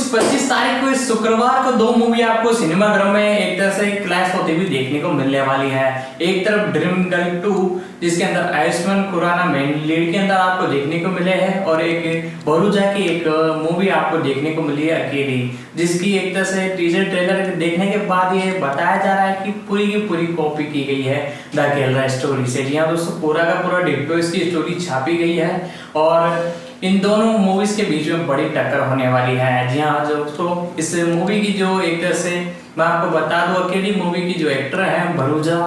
25 तारीख को इस शुक्रवार को दो मूवी आपको सिनेमाघरों में एक तरह से क्लैश होती हुई देखने को मिलने वाली है। एक तरफ ड्रीम गर्ल 2 जिसके अंदर आयुष्मान खुराना मेन लीड के अंदर आपको देखने को मिले हैं और एक भरूचा की एक मूवी आपको देखने को मिली है अकेली, जिसकी एक तरह से टीजर ट्रेलर देखने के बाद ये बताया जा रहा है कि पूरी की पूरी कॉपी की गई है द केरला स्टोरी से। जी हाँ दोस्तों, पूरा का पूरा डिट्टो इसकी स्टोरी छापी गई है और इन दोनों मूवीज के बीच में बड़ी टक्कर होने वाली है। जी हाँ दोस्तों, इस मूवी की जो एक तरह से मैं आपको बता दूं, अकेली मूवी की जो एक्टर है भरूचा,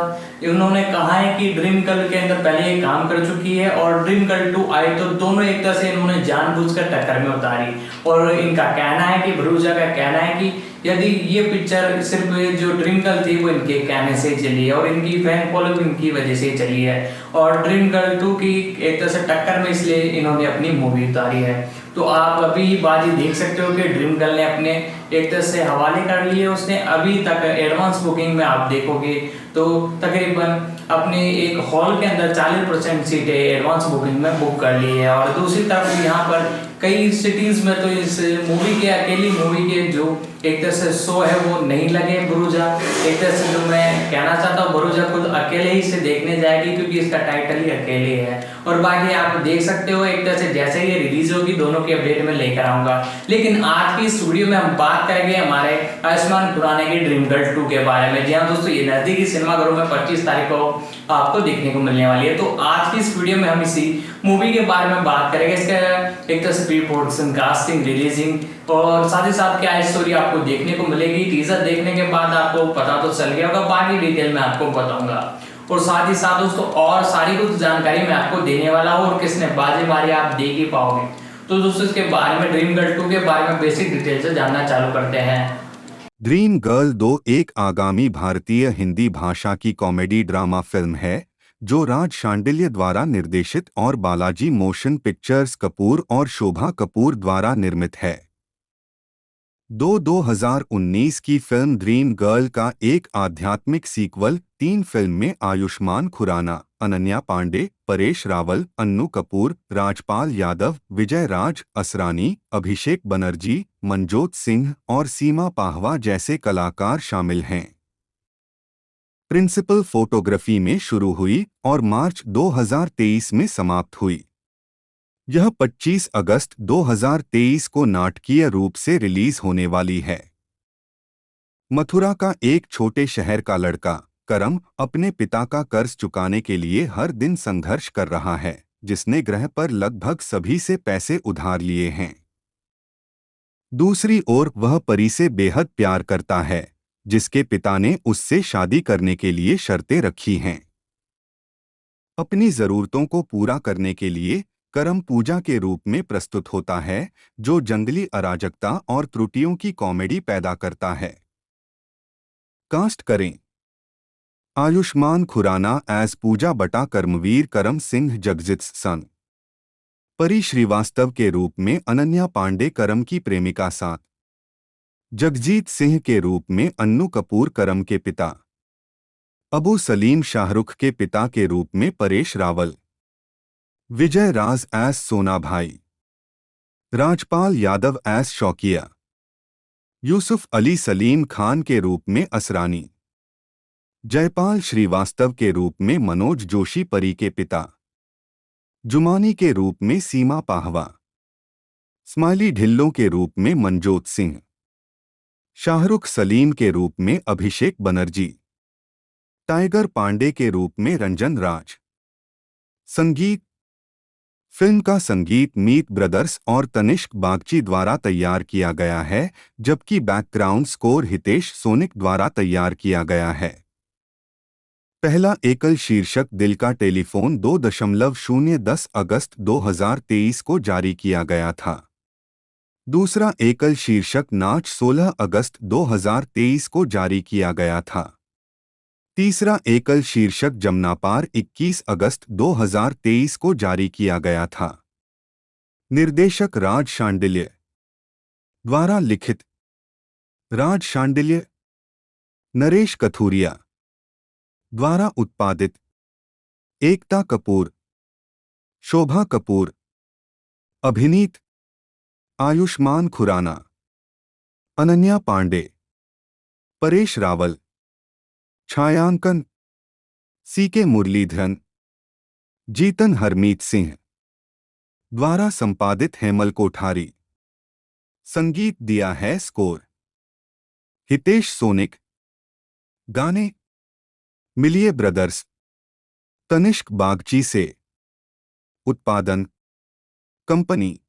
उन्होंने कहा है कि ड्रीम गर्ल के अंदर पहले ये काम कर चुकी है और ड्रीम गर्ल 2 आई तो दोनों एक तरह से इन्होंने जानबूझकर टक्कर में उतारी। और इनका कहना है कि भरूचा का कहना है कि यदि ये पिक्चर सिर्फ जो ड्रीम गर्ल थी वो इनके कहने से चली है और इनकी फैन फॉलोइंग इनकी वजह से चली है और ड्रीम गर्ल 2 की एक तरह से टक्कर में इसलिए इन्होंने अपनी मूवी उतारी है। तो आप अभी बाजी देख सकते हो कि ड्रीम गर्ल ने अपने एक तरह से हवाले कर लिए। उसने अभी तक एडवांस बुकिंग में आप देखोगे तो तकरीबन अपने एक हॉल के अंदर 40% सीटें एडवांस बुकिंग में बुक कर ली है। और दूसरी तरफ यहाँ पर कई सिटीज में तो इस मूवी के अकेली मूवी के जो एक तरह से शो है वो नहीं लगे। भरूचा एक तरह से जो मैं कहना चाहता हूँ, भरूचा खुद अकेले ही से देखने जाएगी क्योंकि इसका टाइटल ही अकेले है। और बाकी आप देख सकते हो एक तरह से जैसे ही रिलीज होगी दोनों की अपडेट में लेकर आऊंगा। लेकिन आज की इस वीडियो में हम बात करेंगे हमारे आयुष्मान खुराना की ड्रीम गर्ल 2 के बारे में। जी हाँ दोस्तों, ये नजदीकी सिनेमाघरों में 25 तारीख को आपको देखने को मिलने वाली है। तो आज की इस वीडियो में हम इसी मूवी के बारे में बात करेंगे, इसका एक तरह से प्री प्रोडक्शन, कास्टिंग, रिलीजिंग और साथ ही साथ क्या स्टोरी आपको देखने को मिलेगी। टीजर देखने के बाद आपको पता तो चल गया होगा, बाकी डिटेल में आपको बताऊंगा। और साथ ही साथ दोस्तों और सारी कुछ जानकारी मैं आपको देने वाला हूँ और किसने बाजी मारी आप देख ही पाओगे। तो दोस्तों इसके बारे में ड्रीम गर्ल 2 के बारे में बेसिक डिटेल से जानना चालू करते हैं। ड्रीम गर्ल 2 एक आगामी भारतीय हिंदी भाषा की कॉमेडी ड्रामा फिल्म है जो राज शांडिल्य द्वारा निर्देशित और बालाजी मोशन पिक्चर्स कपूर और शोभा कपूर द्वारा निर्मित है। 2019 की फिल्म ड्रीम गर्ल का एक आध्यात्मिक सीक्वल 3 फिल्म में आयुष्मान खुराना, अनन्या पांडे, परेश रावल, अन्नू कपूर, राजपाल यादव, विजय राज असरानी, अभिषेक बनर्जी, मनजोत सिंह और सीमा पाहवा जैसे कलाकार शामिल हैं। प्रिंसिपल फोटोग्राफी में शुरू हुई और मार्च 2023 में समाप्त हुई। यह 25 अगस्त 2023 को नाटकीय रूप से रिलीज होने वाली है। मथुरा का एक छोटे शहर का लड़का करम अपने पिता का कर्ज चुकाने के लिए हर दिन संघर्ष कर रहा है, जिसने ग्रह पर लगभग सभी से पैसे उधार लिए हैं। दूसरी ओर वह परी से बेहद प्यार करता है, जिसके पिता ने उससे शादी करने के लिए शर्तें रखी हैं। अपनी जरूरतों को पूरा करने के लिए करम पूजा के रूप में प्रस्तुत होता है, जो जंगली अराजकता और त्रुटियों की कॉमेडी पैदा करता है। कास्ट करें: आयुष्मान खुराना एज पूजा बटा कर्मवीर करम सिंह जगजित सन, परी श्रीवास्तव के रूप में अनन्या पांडे करम की प्रेमिका साथ, जगजीत सिंह के रूप में अन्नू कपूर करम के पिता, अबू सलीम शाहरुख के पिता के रूप में परेश रावल, विजय राज एस सोना भाई, राजपाल यादव एस शौकिया, यूसुफ अली सलीम खान के रूप में असरानी, जयपाल श्रीवास्तव के रूप में मनोज जोशी परी के पिता, जुमानी के रूप में सीमा पाहवा, स्माइली ढिल्लों के रूप में मनजोत सिंह, शाहरुख सलीम के रूप में अभिषेक बनर्जी, टाइगर पांडे के रूप में रंजन राज। संगीत: फिल्म का संगीत मीत ब्रदर्स और तनिष्क बागची द्वारा तैयार किया गया है, जबकि बैकग्राउंड स्कोर हितेश सोनिक द्वारा तैयार किया गया है। पहला एकल शीर्षक दिल का टेलीफोन 2.010 अगस्त 2023 को जारी किया गया था। दूसरा एकल शीर्षक नाच 16 अगस्त 2023 को जारी किया गया था। तीसरा एकल शीर्षक जमनापार 21 अगस्त 2023 को जारी किया गया था। निर्देशक राज शांडिल्य द्वारा लिखित, राज शांडिल्य, नरेश कथूरिया द्वारा उत्पादित, एकता कपूर, शोभा कपूर, अभिनीत आयुष्मान खुराना। अनन्या पांडे, परेश रावल, छायांकन सीके मुरलीधरन, जीतन हरमीत सिंह द्वारा संपादित हेमल कोठारी। संगीत दिया है स्कोर हितेश सोनिक। गाने मिलिए ब्रदर्स, तनिष्क बागची से। उत्पादन कंपनी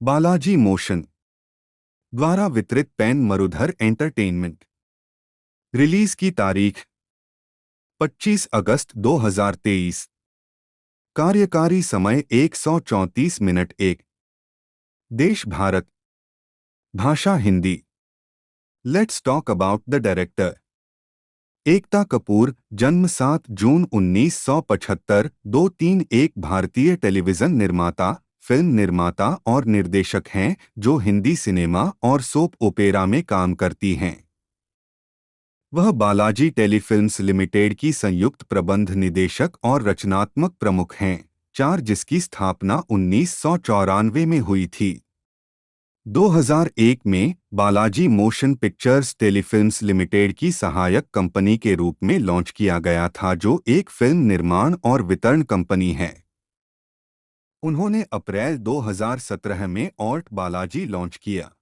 बालाजी मोशन द्वारा वितरित पेन मरुधर एंटरटेनमेंट। रिलीज की तारीख 25 अगस्त 2023। कार्यकारी समय 134 मिनट 1। देश भारत, भाषा Hindi. Let's talk about the director. Ekta Kapoor, जन्म 7 जून 1975, 231, एक भारतीय टेलीविजन निर्माता, फिल्म निर्माता और निर्देशक हैं जो हिंदी सिनेमा और सोप ओपेरा में काम करती हैं। वह बालाजी टेलीफिल्म्स लिमिटेड की संयुक्त प्रबंध निदेशक और रचनात्मक प्रमुख हैं, 4 जिसकी स्थापना 1994 में हुई थी। 2001 में Balaji Motion pictures telefilms limited की सहायक कंपनी के रूप में लॉन्च किया गया था, जो एक फिल्म निर्माण और वितरण कंपनी है। उन्होंने अप्रैल 2017 में ऑल्ट बालाजी लॉन्च किया।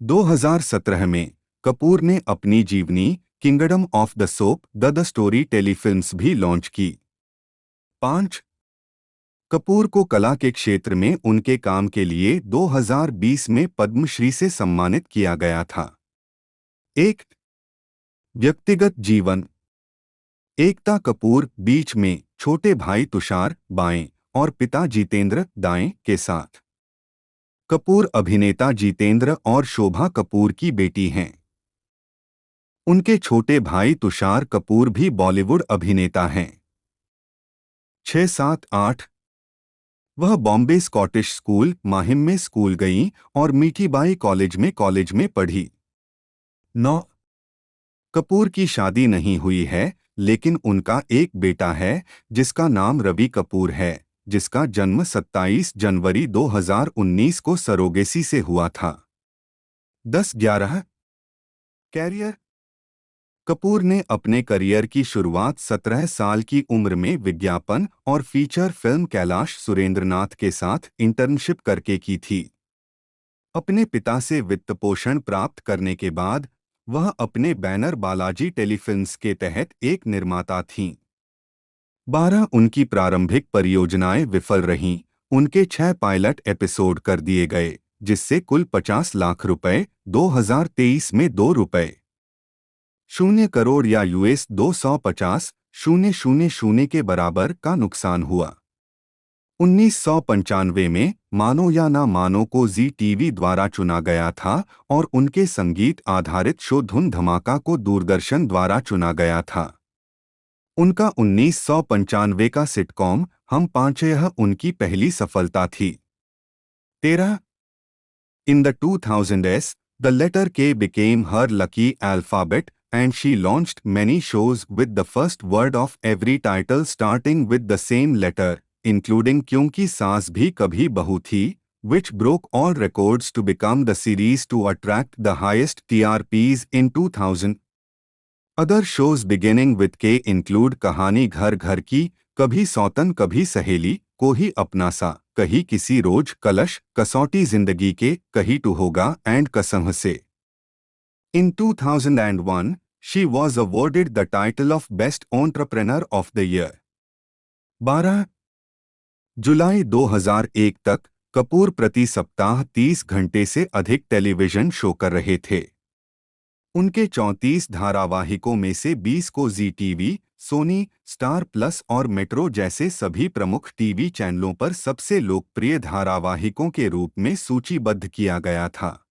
2017 में कपूर ने अपनी जीवनी Kingdom of the Soap the story telefilms भी लॉन्च की। 5 कपूर को कला के क्षेत्र में उनके काम के लिए 2020 में पद्मश्री से सम्मानित किया गया था। 1 व्यक्तिगत जीवन। एकता कपूर बीच में छोटे भाई तुषार बाएं और पिता जितेंद्र दाएं के साथ। कपूर अभिनेता जितेंद्र और शोभा कपूर की बेटी हैं। उनके छोटे भाई तुषार कपूर भी बॉलीवुड अभिनेता हैं। 6, 7, 8 वह बॉम्बे स्कॉटिश स्कूल माहिम में स्कूल गईं और मीठीबाई कॉलेज में पढ़ी। 9 कपूर की शादी नहीं हुई है, लेकिन उनका एक बेटा है जिसका नाम रवि कपूर है, जिसका जन्म 27 जनवरी 2019 को सरोगेसी से हुआ था। 10, 11 कैरियर। कपूर ने अपने करियर की शुरुआत 17 साल की उम्र में विज्ञापन और फीचर फिल्म कैलाश सुरेंद्रनाथ के साथ इंटर्नशिप करके की थी। अपने पिता से वित्तपोषण प्राप्त करने के बाद वह अपने बैनर बालाजी टेलीफिल्म्स के तहत एक निर्माता थीं। 12 उनकी प्रारंभिक परियोजनाएं विफल रहीं। उनके 6 पायलट एपिसोड कर दिए गए, जिससे कुल 50 लाख रुपए 2023 में ₹2 0 करोड़ या $250,000 के बराबर का नुकसान हुआ। 1995 में मानो या ना मानो को जी टीवी द्वारा चुना गया था और उनके संगीत आधारित शो धुन धमाका को दूरदर्शन द्वारा चुना गया था। उनका 1995 का सिटकॉम हम पांच यह उनकी पहली सफलता थी। 13 in the 2000s, the letter K became her lucky alphabet and she launched many shows with the first word of every title starting with the same letter, including क्योंकि सास भी कभी बहू थी, which broke all records to become the series to attract the highest TRPs in 2000. Other shows beginning with K include कहानी घर घर की, कभी सौतन कभी सहेली, कोई अपना सा, कहीं किसी रोज, कलश, कसौटी जिंदगी के, कहीं टू होगा एंड कसम से। In 2001, she was awarded the title of Best Entrepreneur of the Year. 12 जुलाई 2001 तक कपूर प्रति सप्ताह 30 घंटे से अधिक टेलीविजन शो कर रहे थे। उनके 34 धारावाहिकों में से 20 को जी टीवी, सोनी, स्टार प्लस और मेट्रो जैसे सभी प्रमुख टीवी चैनलों पर सबसे लोकप्रिय धारावाहिकों के रूप में सूचीबद्ध किया गया था।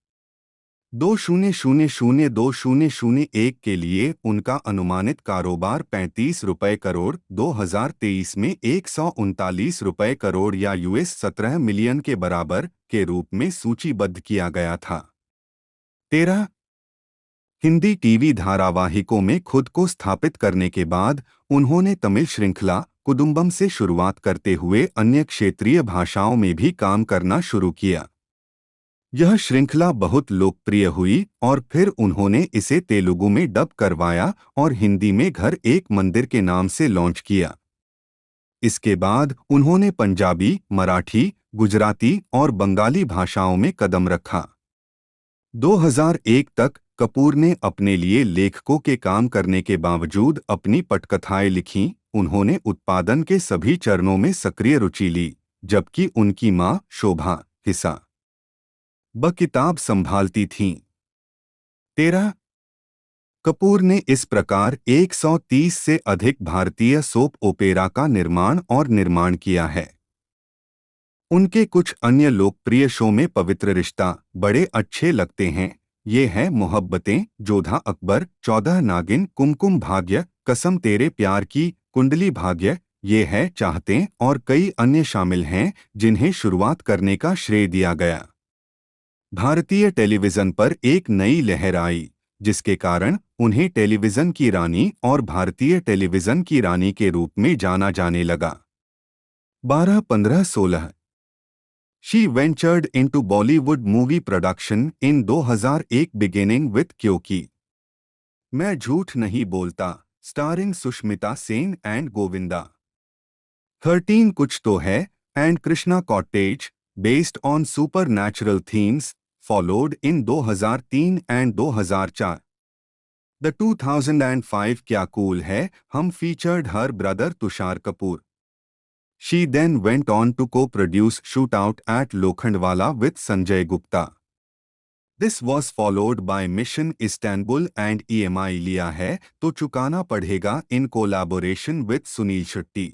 2000-2001 के लिए उनका अनुमानित कारोबार ₹35 करोड़, 2023 में ₹139 करोड़ या $17 मिलियन के बराबर के रूप में सूचीबद्ध किया गया था। 13 हिंदी टीवी धारावाहिकों में खुद को स्थापित करने के बाद उन्होंने तमिल श्रृंखला कुदुम्बम से शुरुआत करते हुए अन्य क्षेत्रीय भाषाओं में भी काम करना शुरू किया। यह श्रृंखला बहुत लोकप्रिय हुई और फिर उन्होंने इसे तेलुगु में डब करवाया और हिंदी में घर एक मंदिर के नाम से लॉन्च किया। इसके बाद उन्होंने पंजाबी, मराठी, गुजराती और बंगाली भाषाओं में कदम रखा। 2001 तक कपूर ने अपने लिए लेखकों के काम करने के बावजूद अपनी पटकथाएं लिखीं। उन्होंने उत्पादन के सभी चरणों में सक्रिय रुचि ली, जबकि उनकी मां शोभा हिस्सा ब किताब संभालती थीं। 13 कपूर ने इस प्रकार 130 से अधिक भारतीय सोप ओपेरा का निर्माण और निर्माण किया है। उनके कुछ अन्य लोकप्रिय शो में पवित्र रिश्ता, बड़े अच्छे लगते हैं, ये है मोहब्बतें, जोधा अकबर, 14 नागिन, कुमकुम भाग्य, कसम तेरे प्यार की, कुंडली भाग्य, ये है चाहते और कई अन्य शामिल हैं जिन्हें शुरुआत करने का श्रेय दिया गया। भारतीय टेलीविजन पर एक नई लहर आई, जिसके कारण उन्हें टेलीविजन की रानी और भारतीय टेलीविजन की रानी के रूप में जाना जाने लगा। 12, 15, 16 She ventured into Bollywood movie production in 2001 beginning with क्योंकि मैं झूठ नहीं बोलता, starring सुष्मिता सेन एंड गोविंदा। 13 कुछ तो है and Krishna Cottage, based on supernatural themes, followed in 2003 and 2004। The 2005 क्या कूल है, हम featured her brother Tushar Kapoor. She then went on to co-produce Shootout at Lokhandwala with Sanjay Gupta। This was followed by Mission Istanbul and EMI लिया है तो चुकाना पड़ेगा in collaboration with Sunil Shetty.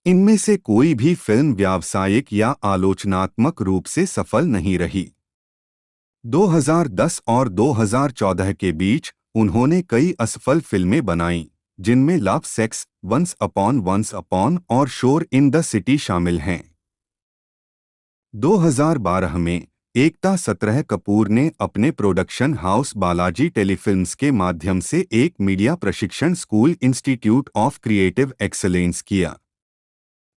इनमें से कोई भी फिल्म व्यावसायिक या आलोचनात्मक रूप से सफल नहीं रही। 2010 और 2014 के बीच उन्होंने कई असफल फिल्में बनाईं, जिनमें लव सेक्स, वंस अपॉन और शोर इन द सिटी शामिल हैं। 2012 में एकता सत्रह कपूर ने अपने प्रोडक्शन हाउस बालाजी टेलीफिल्म्स के माध्यम से एक मीडिया प्रशिक्षण school institute of creative excellence किया।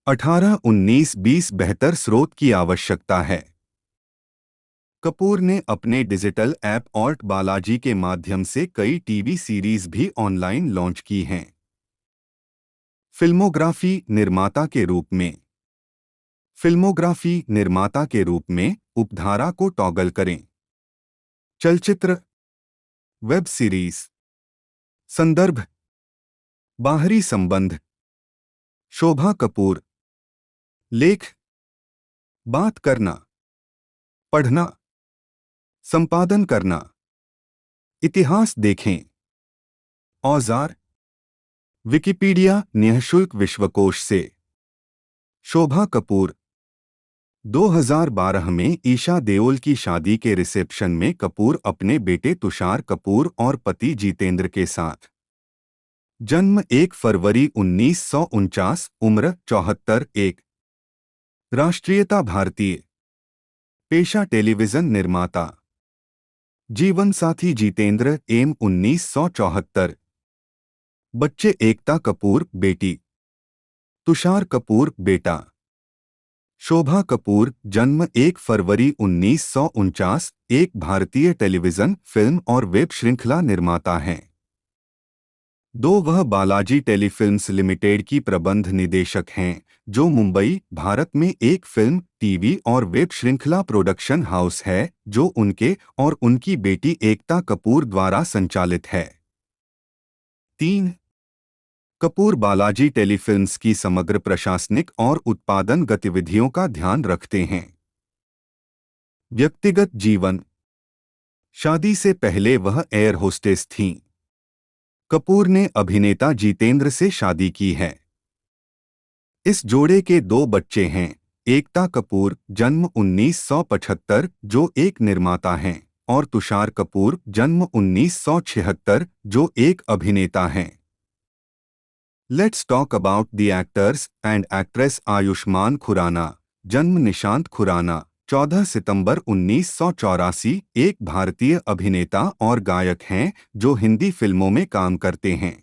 18, 19, 20 बेहतर स्रोत की आवश्यकता है। कपूर ने अपने डिजिटल ऐप ऑर्ट बालाजी के माध्यम से कई टीवी सीरीज भी ऑनलाइन लॉन्च की हैं। फिल्मोग्राफी निर्माता के रूप में। फिल्मोग्राफी निर्माता के रूप में उपधारा को टॉगल करें। चलचित्र, वेब सीरीज, संदर्भ, बाहरी संबंध, शोभा कपूर, लेख, बात करना, पढ़ना, संपादन करना, इतिहास देखें, औजार, विकिपीडिया निःशुल्क विश्वकोश से। शोभा कपूर 2012 में ईशा देओल की शादी के रिसेप्शन में कपूर अपने बेटे तुषार कपूर और पति जितेंद्र के साथ। जन्म 1 फरवरी 1949, उम्र 74, 1। राष्ट्रीयता भारतीय। पेशा टेलीविजन निर्माता। जीवन साथी जितेंद्र एम 1974। बच्चे एकता कपूर बेटी, तुषार कपूर बेटा। शोभा कपूर जन्म 1 फरवरी 1949, एक भारतीय टेलीविजन, फिल्म और वेब श्रृंखला निर्माता हैं। वह बालाजी टेलीफिल्म्स लिमिटेड की प्रबंध निदेशक हैं, जो मुंबई, भारत में एक फिल्म, टीवी और वेब श्रृंखला प्रोडक्शन हाउस है जो उनके और उनकी बेटी एकता कपूर द्वारा संचालित है। 3 कपूर बालाजी टेलीफिल्म्स की समग्र प्रशासनिक और उत्पादन गतिविधियों का ध्यान रखते हैं। व्यक्तिगत जीवन। शादी से पहले वह एयर होस्टेस थीं। कपूर ने अभिनेता जितेंद्र से शादी की है। इस जोड़े के 2 बच्चे हैं, एकता कपूर जन्म 1975, जो एक निर्माता हैं, और तुषार कपूर जन्म 1976, जो एक अभिनेता हैं। Let's talk about the actors and actress. Ayushmann Khurrana जन्म निशांत खुराना 14 सितंबर 1984, एक भारतीय अभिनेता और गायक हैं जो हिंदी फिल्मों में काम करते हैं।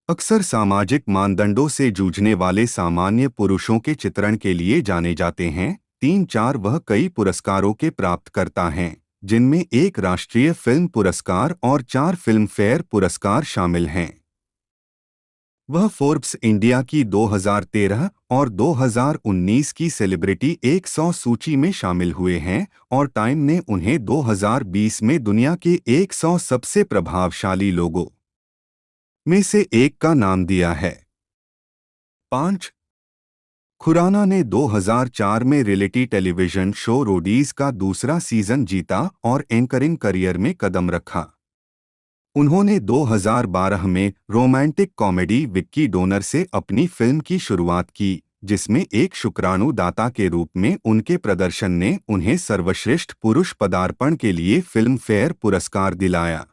अक्सर सामाजिक मानदंडों से जूझने वाले सामान्य पुरुषों के चित्रण के लिए जाने जाते हैं, 2003-4 वह कई पुरस्कारों के प्राप्तकर्ता हैं, जिनमें एक राष्ट्रीय फिल्म पुरस्कार और 4 फिल्मफेयर पुरस्कार शामिल हैं। वह फोर्ब्स इंडिया की 2013 और 2019 की सेलिब्रिटी 100 सूची में शामिल हुए हैं और टाइम ने उन्हें 2020 में दुनिया के 100 सबसे प्रभावशाली लोगों में से एक का नाम दिया है। 5 खुराना ने 2004 में रियलिटी टेलीविजन शो रोडीज का दूसरा सीजन जीता और एंकरिंग करियर में कदम रखा। उन्होंने 2012 में रोमांटिक कॉमेडी विक्की डोनर से अपनी फिल्म की शुरुआत की, जिसमें एक शुक्राणु दाता के रूप में उनके प्रदर्शन ने उन्हें सर्वश्रेष्ठ पुरुष पदार्पण के लिए फिल्म फेयर पुरस्कार दिलाया।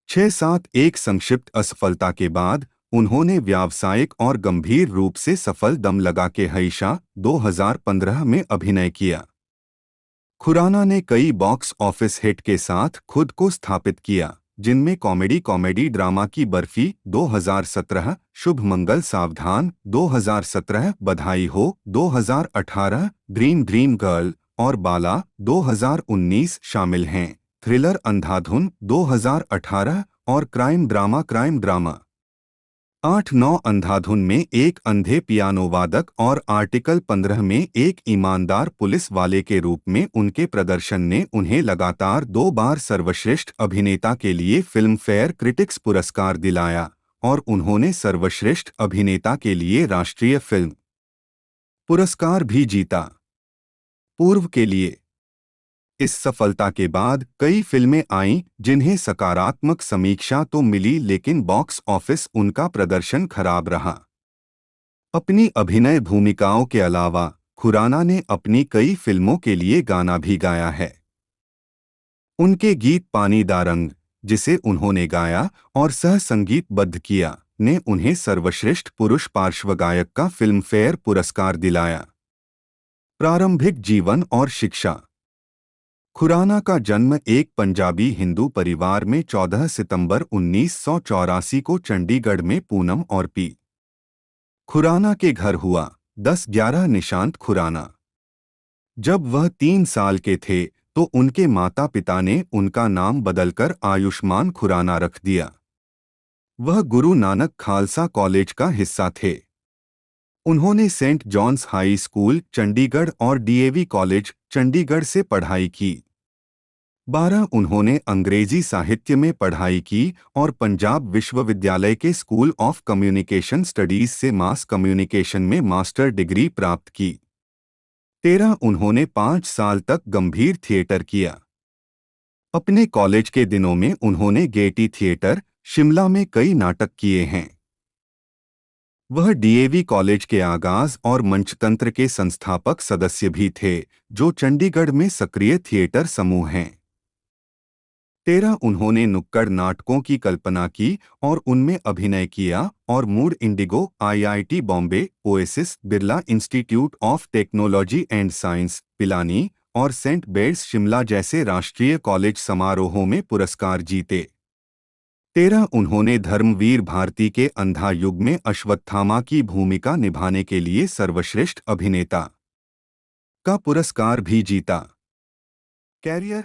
6-7 एक संक्षिप्त असफलता के बाद उन्होंने व्यावसायिक और गंभीर रूप से सफल दम लगा के हईशा 2015 में अभिनय किया। खुराना ने कई बॉक्स ऑफिस हिट के साथ खुद को स्थापित किया, जिनमें कॉमेडी ड्रामा की बर्फी 2017, शुभ मंगल सावधान 2017, बधाई हो 2018, ड्रीम गर्ल और बाला 2019 शामिल हैं। थ्रिलर अंधाधुन 2018 और क्राइम ड्रामा 8-9 अंधाधुन में एक अंधे पियानो वादक और आर्टिकल 15 में एक ईमानदार पुलिस वाले के रूप में उनके प्रदर्शन ने उन्हें लगातार 2 बार सर्वश्रेष्ठ अभिनेता के लिए फिल्म फेयर क्रिटिक्स पुरस्कार दिलाया और उन्होंने सर्वश्रेष्ठ अभिनेता के लिए राष्ट्रीय फिल्म पुरस्कार भी जीता। पूर्व के लिए इस सफलता के बाद कई फिल्में आईं जिन्हें सकारात्मक समीक्षा तो मिली, लेकिन बॉक्स ऑफिस उनका प्रदर्शन खराब रहा। अपनी अभिनय भूमिकाओं के अलावा खुराना ने अपनी कई फिल्मों के लिए गाना भी गाया है। उनके गीत पानी दा रंग, जिसे उन्होंने गाया और सह संगीतबद्ध किया, ने उन्हें सर्वश्रेष्ठ पुरुष पार्श्व गायक का फिल्म फेयर पुरस्कार दिलाया। प्रारंभिक जीवन और शिक्षा। खुराना का जन्म एक पंजाबी हिंदू परिवार में 14 सितंबर 1984 को चंडीगढ़ में पूनम और पी खुराना के घर हुआ। 10-11 निशांत खुराना। जब वह 3 साल के थे तो उनके माता पिता ने उनका नाम बदलकर आयुष्मान खुराना रख दिया। वह गुरु नानक खालसा कॉलेज का हिस्सा थे। उन्होंने Saint John's high school Chandigarh और डीएवी कॉलेज चंडीगढ़ से पढ़ाई की। 12 उन्होंने अंग्रेजी साहित्य में पढ़ाई की और पंजाब विश्वविद्यालय के स्कूल ऑफ कम्युनिकेशन स्टडीज से मास कम्युनिकेशन में मास्टर डिग्री प्राप्त की। 13 उन्होंने 5 साल तक गंभीर थिएटर किया। अपने कॉलेज के दिनों में उन्होंने गेटी थिएटर, शिमला में कई नाटक किए हैं। वह डीएवी कॉलेज के आगाज और मंचतंत्र के संस्थापक सदस्य भी थे, जो चंडीगढ़ में सक्रिय थिएटर समूह हैं। 13 उन्होंने नुक्कड़ नाटकों की कल्पना की और उनमें अभिनय किया और mood Indigo, IIT Bombay, oasis, Birla institute of technology and science, Pilani और सेंट बेड्स शिमला जैसे राष्ट्रीय कॉलेज समारोहों में पुरस्कार जीते। 13 उन्होंने धर्मवीर भारती के अंधा युग में अश्वत्थामा की भूमिका निभाने के लिए सर्वश्रेष्ठ अभिनेता का पुरस्कार भी जीता। कैरियर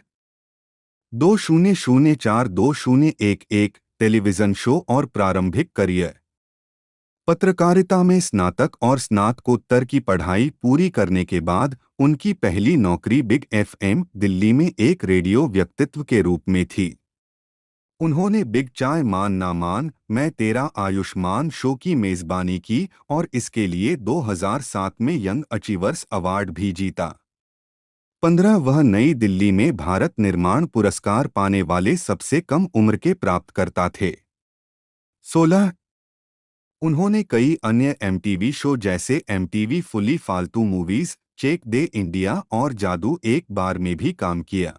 2004-2011 टेलीविजन शो और प्रारंभिक करियर। पत्रकारिता में स्नातक और स्नातकोत्तर की पढ़ाई पूरी करने के बाद उनकी पहली नौकरी बिग एफएम दिल्ली में एक रेडियो व्यक्तित्व के रूप में थी। उन्होंने बिग चाय मान ना मान मैं तेरा आयुष्मान शो की मेजबानी की और इसके लिए 2007 में यंग अचीवर्स अवार्ड भी जीता। 15 वह नई दिल्ली में भारत निर्माण पुरस्कार पाने वाले सबसे कम उम्र के प्राप्तकर्ता थे। 16 उन्होंने कई अन्य एमटीवी शो जैसे एमटीवी फुली फालतू मूवीज, चेक दे इंडिया और जादू एक बार में भी काम किया।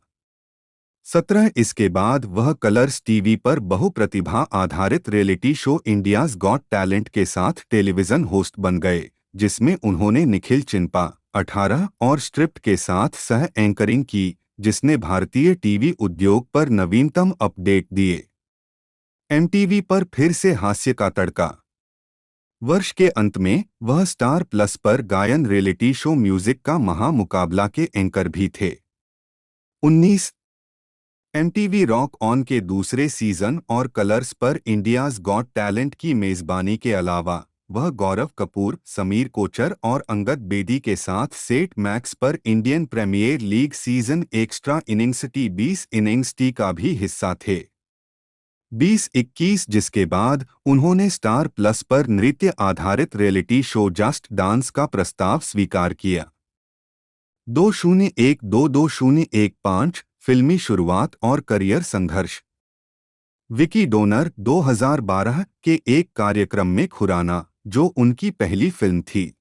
17 इसके बाद वह कलर्स टीवी पर बहुप्रतिभा आधारित reality show India's got talent के साथ टेलीविजन होस्ट बन गए, जिसमें उन्होंने निखिल चिंपा 18 और स्ट्रिप्ट के साथ सह एंकरिंग की, जिसने भारतीय टीवी उद्योग पर नवीनतम अपडेट दिए। एमटीवी पर फिर से हास्य का तड़का। वर्ष के अंत में वह स्टार प्लस पर गायन रियलिटी शो म्यूजिक का महामुकाबला के एंकर भी थे। 19 एमटीवी रॉक ऑन के दूसरे सीजन और कलर्स पर इंडियाज गॉट टैलेंट की मेजबानी के अलावा वह गौरव कपूर, समीर कोचर और अंगद बेदी के साथ सेट मैक्स पर Indian Premier League season extra innings T 20 innings T का भी हिस्सा थे। 2021 जिसके बाद उन्होंने स्टार प्लस पर नृत्य आधारित रियलिटी शो जस्ट डांस का प्रस्ताव स्वीकार किया। 2012-2015 फिल्मी शुरुआत और करियर संघर्ष। विकी डोनर 2012 के एक कार्यक्रम में खुराना, जो उनकी पहली फिल्म थी।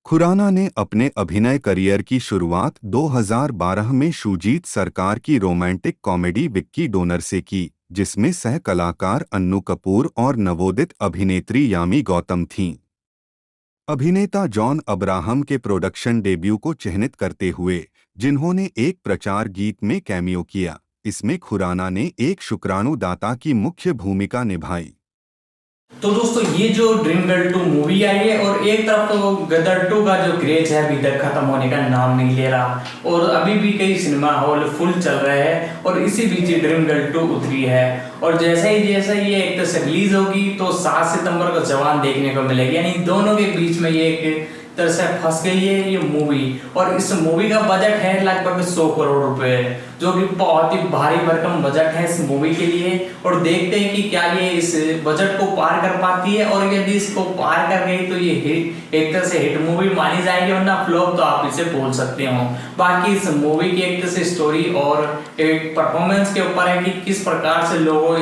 खुराना ने अपने अभिनय करियर की शुरुआत 2012 में शुजीत सरकार की रोमांटिक कॉमेडी विक्की डोनर से की, जिसमें सह कलाकार अन्नू कपूर और नवोदित अभिनेत्री यामी गौतम थीं। अभिनेता जॉन अब्राहम के प्रोडक्शन डेब्यू को चिह्नित करते हुए, जिन्होंने एक प्रचार गीत में कैमियो किया, इसमें खुराना ने एक शुक्राणुदाता की मुख्य भूमिका निभाई। तो दोस्तों ये जो ड्रीम गर्ल 2 मूवी आई है, और एक तरफ तो गदर 2 का जो क्रेज है अभी तक खत्म होने का नाम नहीं ले रहा, और अभी भी कई सिनेमा हॉल फुल चल रहे हैं, और इसी बीच ड्रीम गर्ल 2 उतरी है। और जैसे ही ये एक तरह से रिलीज होगी तो 7 सितंबर को जवान देखने को मिलेगी, यानी दोनों के बीच में ये एक तरह से फंस गई है ये मूवी। और इस मूवी का बजट है लगभग 100 करोड़ रुपए, जो कि बहुत ही भारी भरकम बजट है इस मूवी के लिए। और देखते हैं कि क्या ये इस बजट को पार कर पाती है, और यदि इसको पार कर गई तो ये एक तरह से हिट मूवी मानी जाएगी, वरना फ्लॉप तो आप इसे बोल सकते हो। बाकी इस मूवी की एक तरह से स्टोरी और एक परफॉर्मेंस के ऊपर है कि किस प्रकार से लोग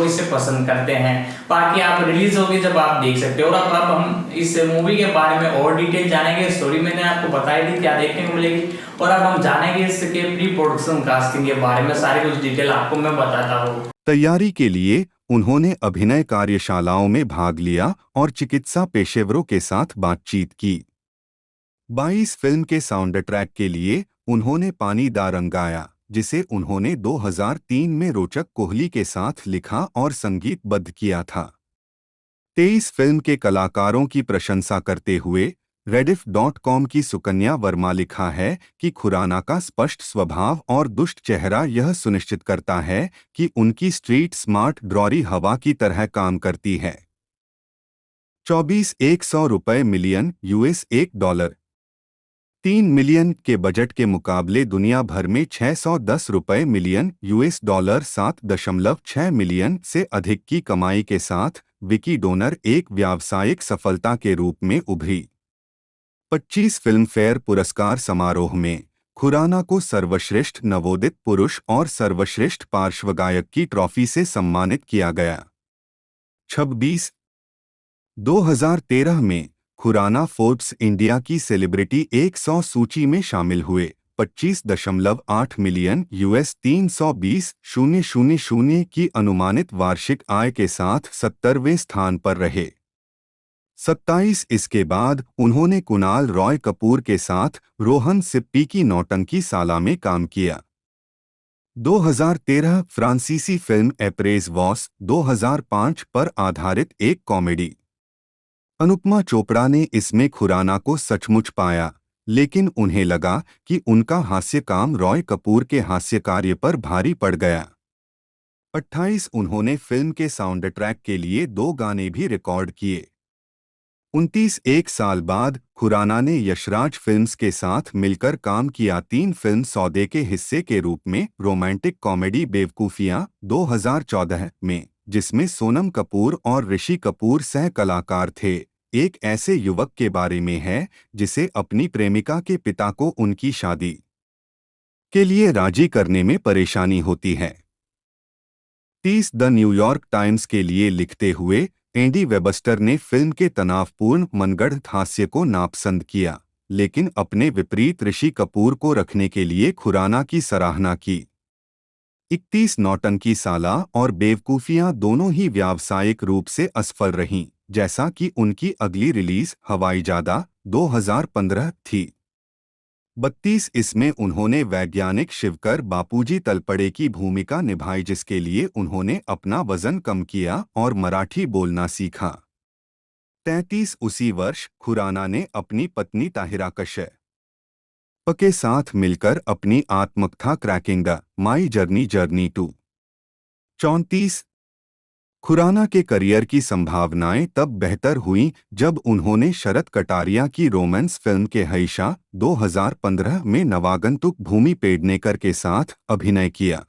इसे पसंद करते हैं। बाकी आप रिलीज होगी जब आप देख सकते हो। और अब हम इस मूवी के बारे में और डिटेल जानेंगे। स्टोरी मैंने आपको बताई थी क्या देखने को मिलेगी, और अब हम जानेंगे इसके प्री प्रोडक्शन कास्टिंग के बारे में, सारी कुछ डिटेल आपको मैं बताता हूँ। तैयारी के लिए उन्होंने अभिनय कार्यशालाओं में भाग लिया और चिकित्सा पेशेवरों के साथ बातचीत की। 22 फिल्म के साउंड ट्रैक के लिए उन्होंने पानी दा रंग गाया, जिसे उन्होंने 2003 में रोचक कोहली के साथ लिखा और संगीतबद्ध किया था। 23 फिल्म के कलाकारों की प्रशंसा करते हुए Rediff.com की सुकन्या वर्मा लिखा है कि खुराना का स्पष्ट स्वभाव और दुष्ट चेहरा यह सुनिश्चित करता है कि उनकी स्ट्रीट स्मार्ट ड्रॉरी हवा की तरह काम करती है। 24,100 रुपये मिलियन यूएस $1, 3 मिलियन के बजट के मुकाबले दुनिया भर में 610 रुपये मिलियन यूएस डॉलर 7.6 मिलियन से अधिक की कमाई के साथ विकी डोनर एक व्यावसायिक सफलता के रूप में उभरी। 25 फिल्म फेयर पुरस्कार समारोह में खुराना को सर्वश्रेष्ठ नवोदित पुरुष और सर्वश्रेष्ठ पार्श्व गायक की ट्रॉफी से सम्मानित किया गया। 26 2013 में खुराना फोर्ब्स इंडिया की सेलिब्रिटी 100 सूची में शामिल हुए। 25.8 मिलियन यूएस 320,000 की अनुमानित वार्षिक आय के साथ 70वें स्थान पर रहे। 27 इसके बाद उन्होंने कुणाल रॉय कपूर के साथ रोहन सिप्पी की नौटंकी साला में काम किया। 2013 फ्रांसीसी फिल्म एप्रेज वॉस 2005 पर आधारित एक कॉमेडी। अनुपमा चोपड़ा ने इसमें खुराना को सचमुच पाया, लेकिन उन्हें लगा कि उनका हास्य काम रॉय कपूर के हास्य कार्य पर भारी पड़ गया। 28 उन्होंने फिल्म के साउंड ट्रैक के लिए 2 गाने भी रिकॉर्ड किए। 29 एक साल बाद खुराना ने यशराज फिल्म्स के साथ मिलकर काम किया 3 फिल्म सौदे के हिस्से के रूप में रोमांटिक कॉमेडी बेवकूफियां 2014 में, जिसमें सोनम कपूर और ऋषि कपूर सह कलाकार थे। एक ऐसे युवक के बारे में है जिसे अपनी प्रेमिका के पिता को उनकी शादी के लिए राजी करने में परेशानी होती है। 30 द न्यूयॉर्क टाइम्स के लिए लिखते हुए एंडी वेबस्टर ने फिल्म के तनावपूर्ण मनगढ़ हास्य को नापसंद किया, लेकिन अपने विपरीत ऋषि कपूर को रखने के लिए खुराना की सराहना की। 31 नौटंकी साला और बेवकूफियां दोनों ही व्यावसायिक रूप से असफल रहीं, जैसा कि उनकी अगली रिलीज हवाईजादा 2015 थी। 32 इसमें उन्होंने वैज्ञानिक शिवकर बापूजी तलपड़े की भूमिका निभाई, जिसके लिए उन्होंने अपना वजन कम किया और मराठी बोलना सीखा। 33 उसी वर्ष खुराना ने अपनी पत्नी ताहिरा कश्यप के साथ मिलकर अपनी आत्मकथा cracking the my journey to 34 Khurrana के करियर की संभावनाएं तब बेहतर हुईं जब उन्होंने शरद कटारिया की रोमांस फिल्म के हईशा 2015 में नवागंतुक भूमि पेडनेकर के साथ अभिनय किया।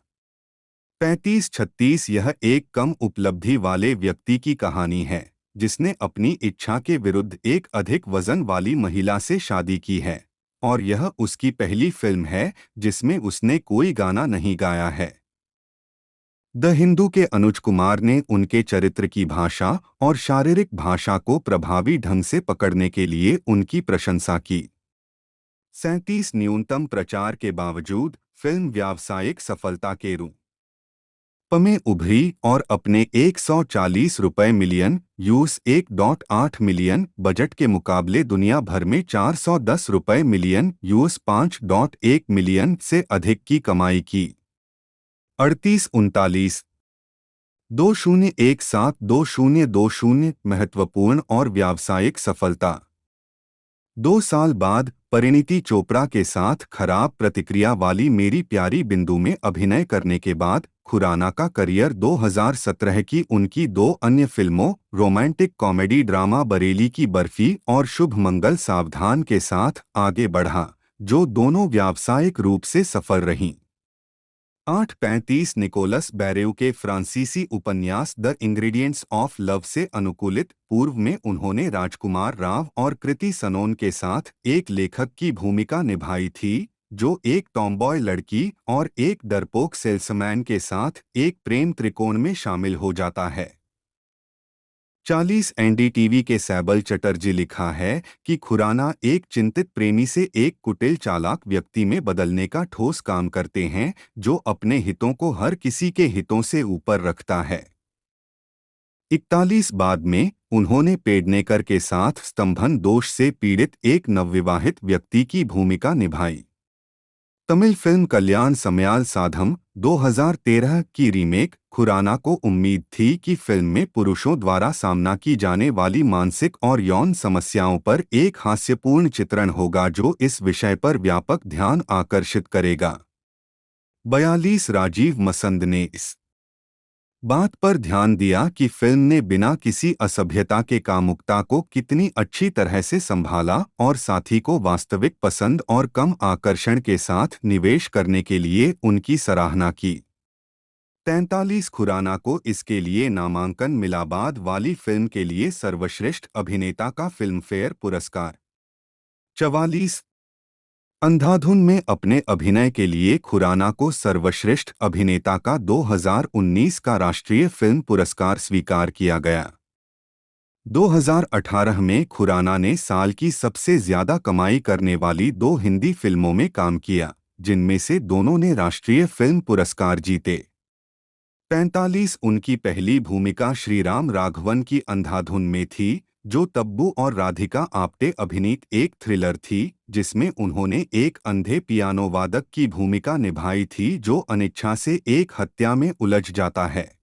35-36 यह एक कम उपलब्धि वाले व्यक्ति की कहानी है जिसने अपनी इच्छा के विरुद्ध एक अधिक वजन वाली महिला से शादी की है और यह उसकी पहली फिल्म है जिसमें उसने कोई गाना नहीं गाया है। द हिंदू के अनुज कुमार ने उनके चरित्र की भाषा और शारीरिक भाषा को प्रभावी ढंग से पकड़ने के लिए उनकी प्रशंसा की। 37 न्यूनतम प्रचार के बावजूद फिल्म व्यावसायिक सफलता के रूप में उभरी और अपने 140 रुपये मिलियन $1.8 मिलियन बजट के मुकाबले दुनिया भर में 410 रुपये मिलियन $5.1 मिलियन से अधिक की कमाई की। 38-39 2017-2020 महत्वपूर्ण और व्यावसायिक सफलता। 2 साल बाद परिणीति चोपड़ा के साथ खराब प्रतिक्रिया वाली मेरी प्यारी बिंदु में अभिनय करने के बाद खुराना का करियर 2017 की उनकी 2 अन्य फिल्मों रोमांटिक कॉमेडी ड्रामा बरेली की बर्फी और शुभ मंगल सावधान के साथ आगे बढ़ा, जो दोनों व्यावसायिक रूप से सफल रहीं। 8-35 निकोलस बैरेउ के फ्रांसीसी उपन्यास द इंग्रेडिएंट्स ऑफ लव से अनुकूलित पूर्व में उन्होंने राजकुमार राव और कृति सनोन के साथ एक लेखक की भूमिका निभाई थी जो एक टॉमबॉय लड़की और एक डरपोक सेल्समैन के साथ एक प्रेम त्रिकोण में शामिल हो जाता है। 40 एनडीटीवी के सैबल चटर्जी लिखा है कि खुराना एक चिंतित प्रेमी से एक कुटिल चालाक व्यक्ति में बदलने का ठोस काम करते हैं जो अपने हितों को हर किसी के हितों से ऊपर रखता है। 41 बाद में उन्होंने पेडनेकर के साथ स्तंभन दोष से पीड़ित एक नवविवाहित व्यक्ति की भूमिका निभाई। तमिल फिल्म कल्याण समयाल साधम 2013 की रीमेक खुराना को उम्मीद थी कि फिल्म में पुरुषों द्वारा सामना की जाने वाली मानसिक और यौन समस्याओं पर एक हास्यपूर्ण चित्रण होगा जो इस विषय पर व्यापक ध्यान आकर्षित करेगा। 42 राजीव मसंद ने इस बात पर ध्यान दिया कि फिल्म ने बिना किसी असभ्यता के कामुकता को कितनी अच्छी तरह से संभाला और साथी को वास्तविक पसंद और कम आकर्षण के साथ निवेश करने के लिए उनकी सराहना की। 43 खुराना को इसके लिए नामांकन मिला बाद वाली फिल्म के लिए सर्वश्रेष्ठ अभिनेता का फिल्मफेयर पुरस्कार। 44 अंधाधुन में अपने अभिनय के लिए खुराना को सर्वश्रेष्ठ अभिनेता का 2019 का राष्ट्रीय फिल्म पुरस्कार स्वीकार किया गया। 2018 में खुराना ने साल की सबसे ज्यादा कमाई करने वाली 2 हिंदी फिल्मों में काम किया, जिनमें से दोनों ने राष्ट्रीय फिल्म पुरस्कार जीते। 45 उनकी पहली भूमिका श्रीराम राघवन की अंधाधुन में थी, जो तब्बू और राधिका आप्टे अभिनीत एक थ्रिलर थी जिसमें उन्होंने एक अंधे पियानो वादक की भूमिका निभाई थी जो अनिच्छा से एक हत्या में उलझ जाता है।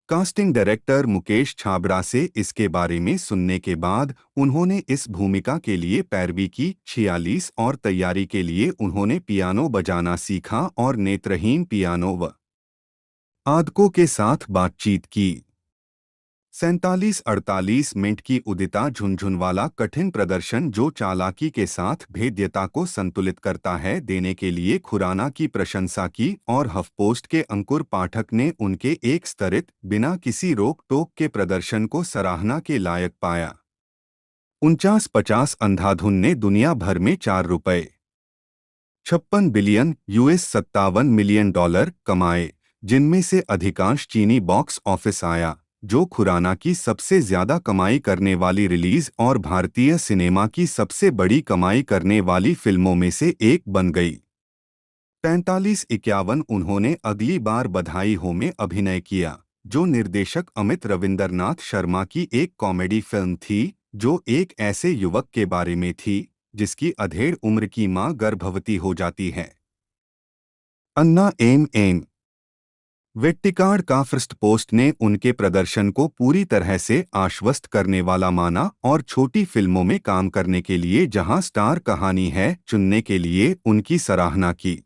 कास्टिंग डायरेक्टर मुकेश छाबड़ा से इसके बारे में सुनने के बाद उन्होंने इस भूमिका के लिए पैरवी की। 46 और तैयारी के लिए उन्होंने पियानो बजाना सीखा और नेत्रहीन पियानो वादकों के साथ बातचीत की। 47-48 मिनट की उदिता झुनझुनवाला कठिन प्रदर्शन जो चालाकी के साथ भेद्यता को संतुलित करता है देने के लिए खुराना की प्रशंसा की और हफपोस्ट के अंकुर पाठक ने उनके एक स्तरित बिना किसी रोक टोक के प्रदर्शन को सराहना के लायक पाया। 49-50 अंधाधुन ने दुनिया भर में $4.56 बिलियन $57 मिलियन कमाए, जिनमें से अधिकांश चीनी बॉक्स ऑफिस आया, जो खुराना की सबसे ज्यादा कमाई करने वाली रिलीज और भारतीय सिनेमा की सबसे बड़ी कमाई करने वाली फिल्मों में से एक बन गई। 45-51 उन्होंने अगली बार बधाई हो में अभिनय किया, जो निर्देशक अमित रविंद्रनाथ शर्मा की एक कॉमेडी फिल्म थी जो एक ऐसे युवक के बारे में थी जिसकी अधेड़ उम्र की मां गर्भवती हो जाती है। अन्ना एम वेट्टिकाड का फर्स्ट पोस्ट ने उनके प्रदर्शन को पूरी तरह से आश्वस्त करने वाला माना और छोटी फिल्मों में काम करने के लिए जहां स्टार कहानी है चुनने के लिए उनकी सराहना की।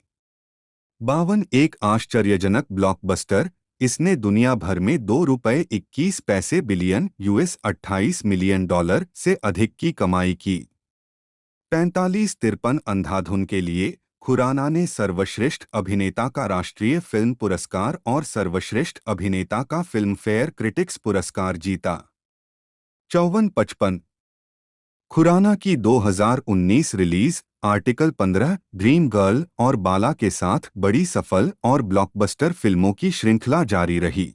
52 एक आश्चर्यजनक ब्लॉकबस्टर, इसने दुनिया भर में $2.21 बिलियन $28 मिलियन से अधिक की कमाई की। 45-53 अंधाधुन के लिए खुराना ने सर्वश्रेष्ठ अभिनेता का राष्ट्रीय फिल्म पुरस्कार और सर्वश्रेष्ठ अभिनेता का फिल्मफेयर क्रिटिक्स पुरस्कार जीता। 54-55 खुराना की 2019 रिलीज आर्टिकल 15 ड्रीम गर्ल और बाला के साथ बड़ी सफल और ब्लॉकबस्टर फिल्मों की श्रृंखला जारी रही।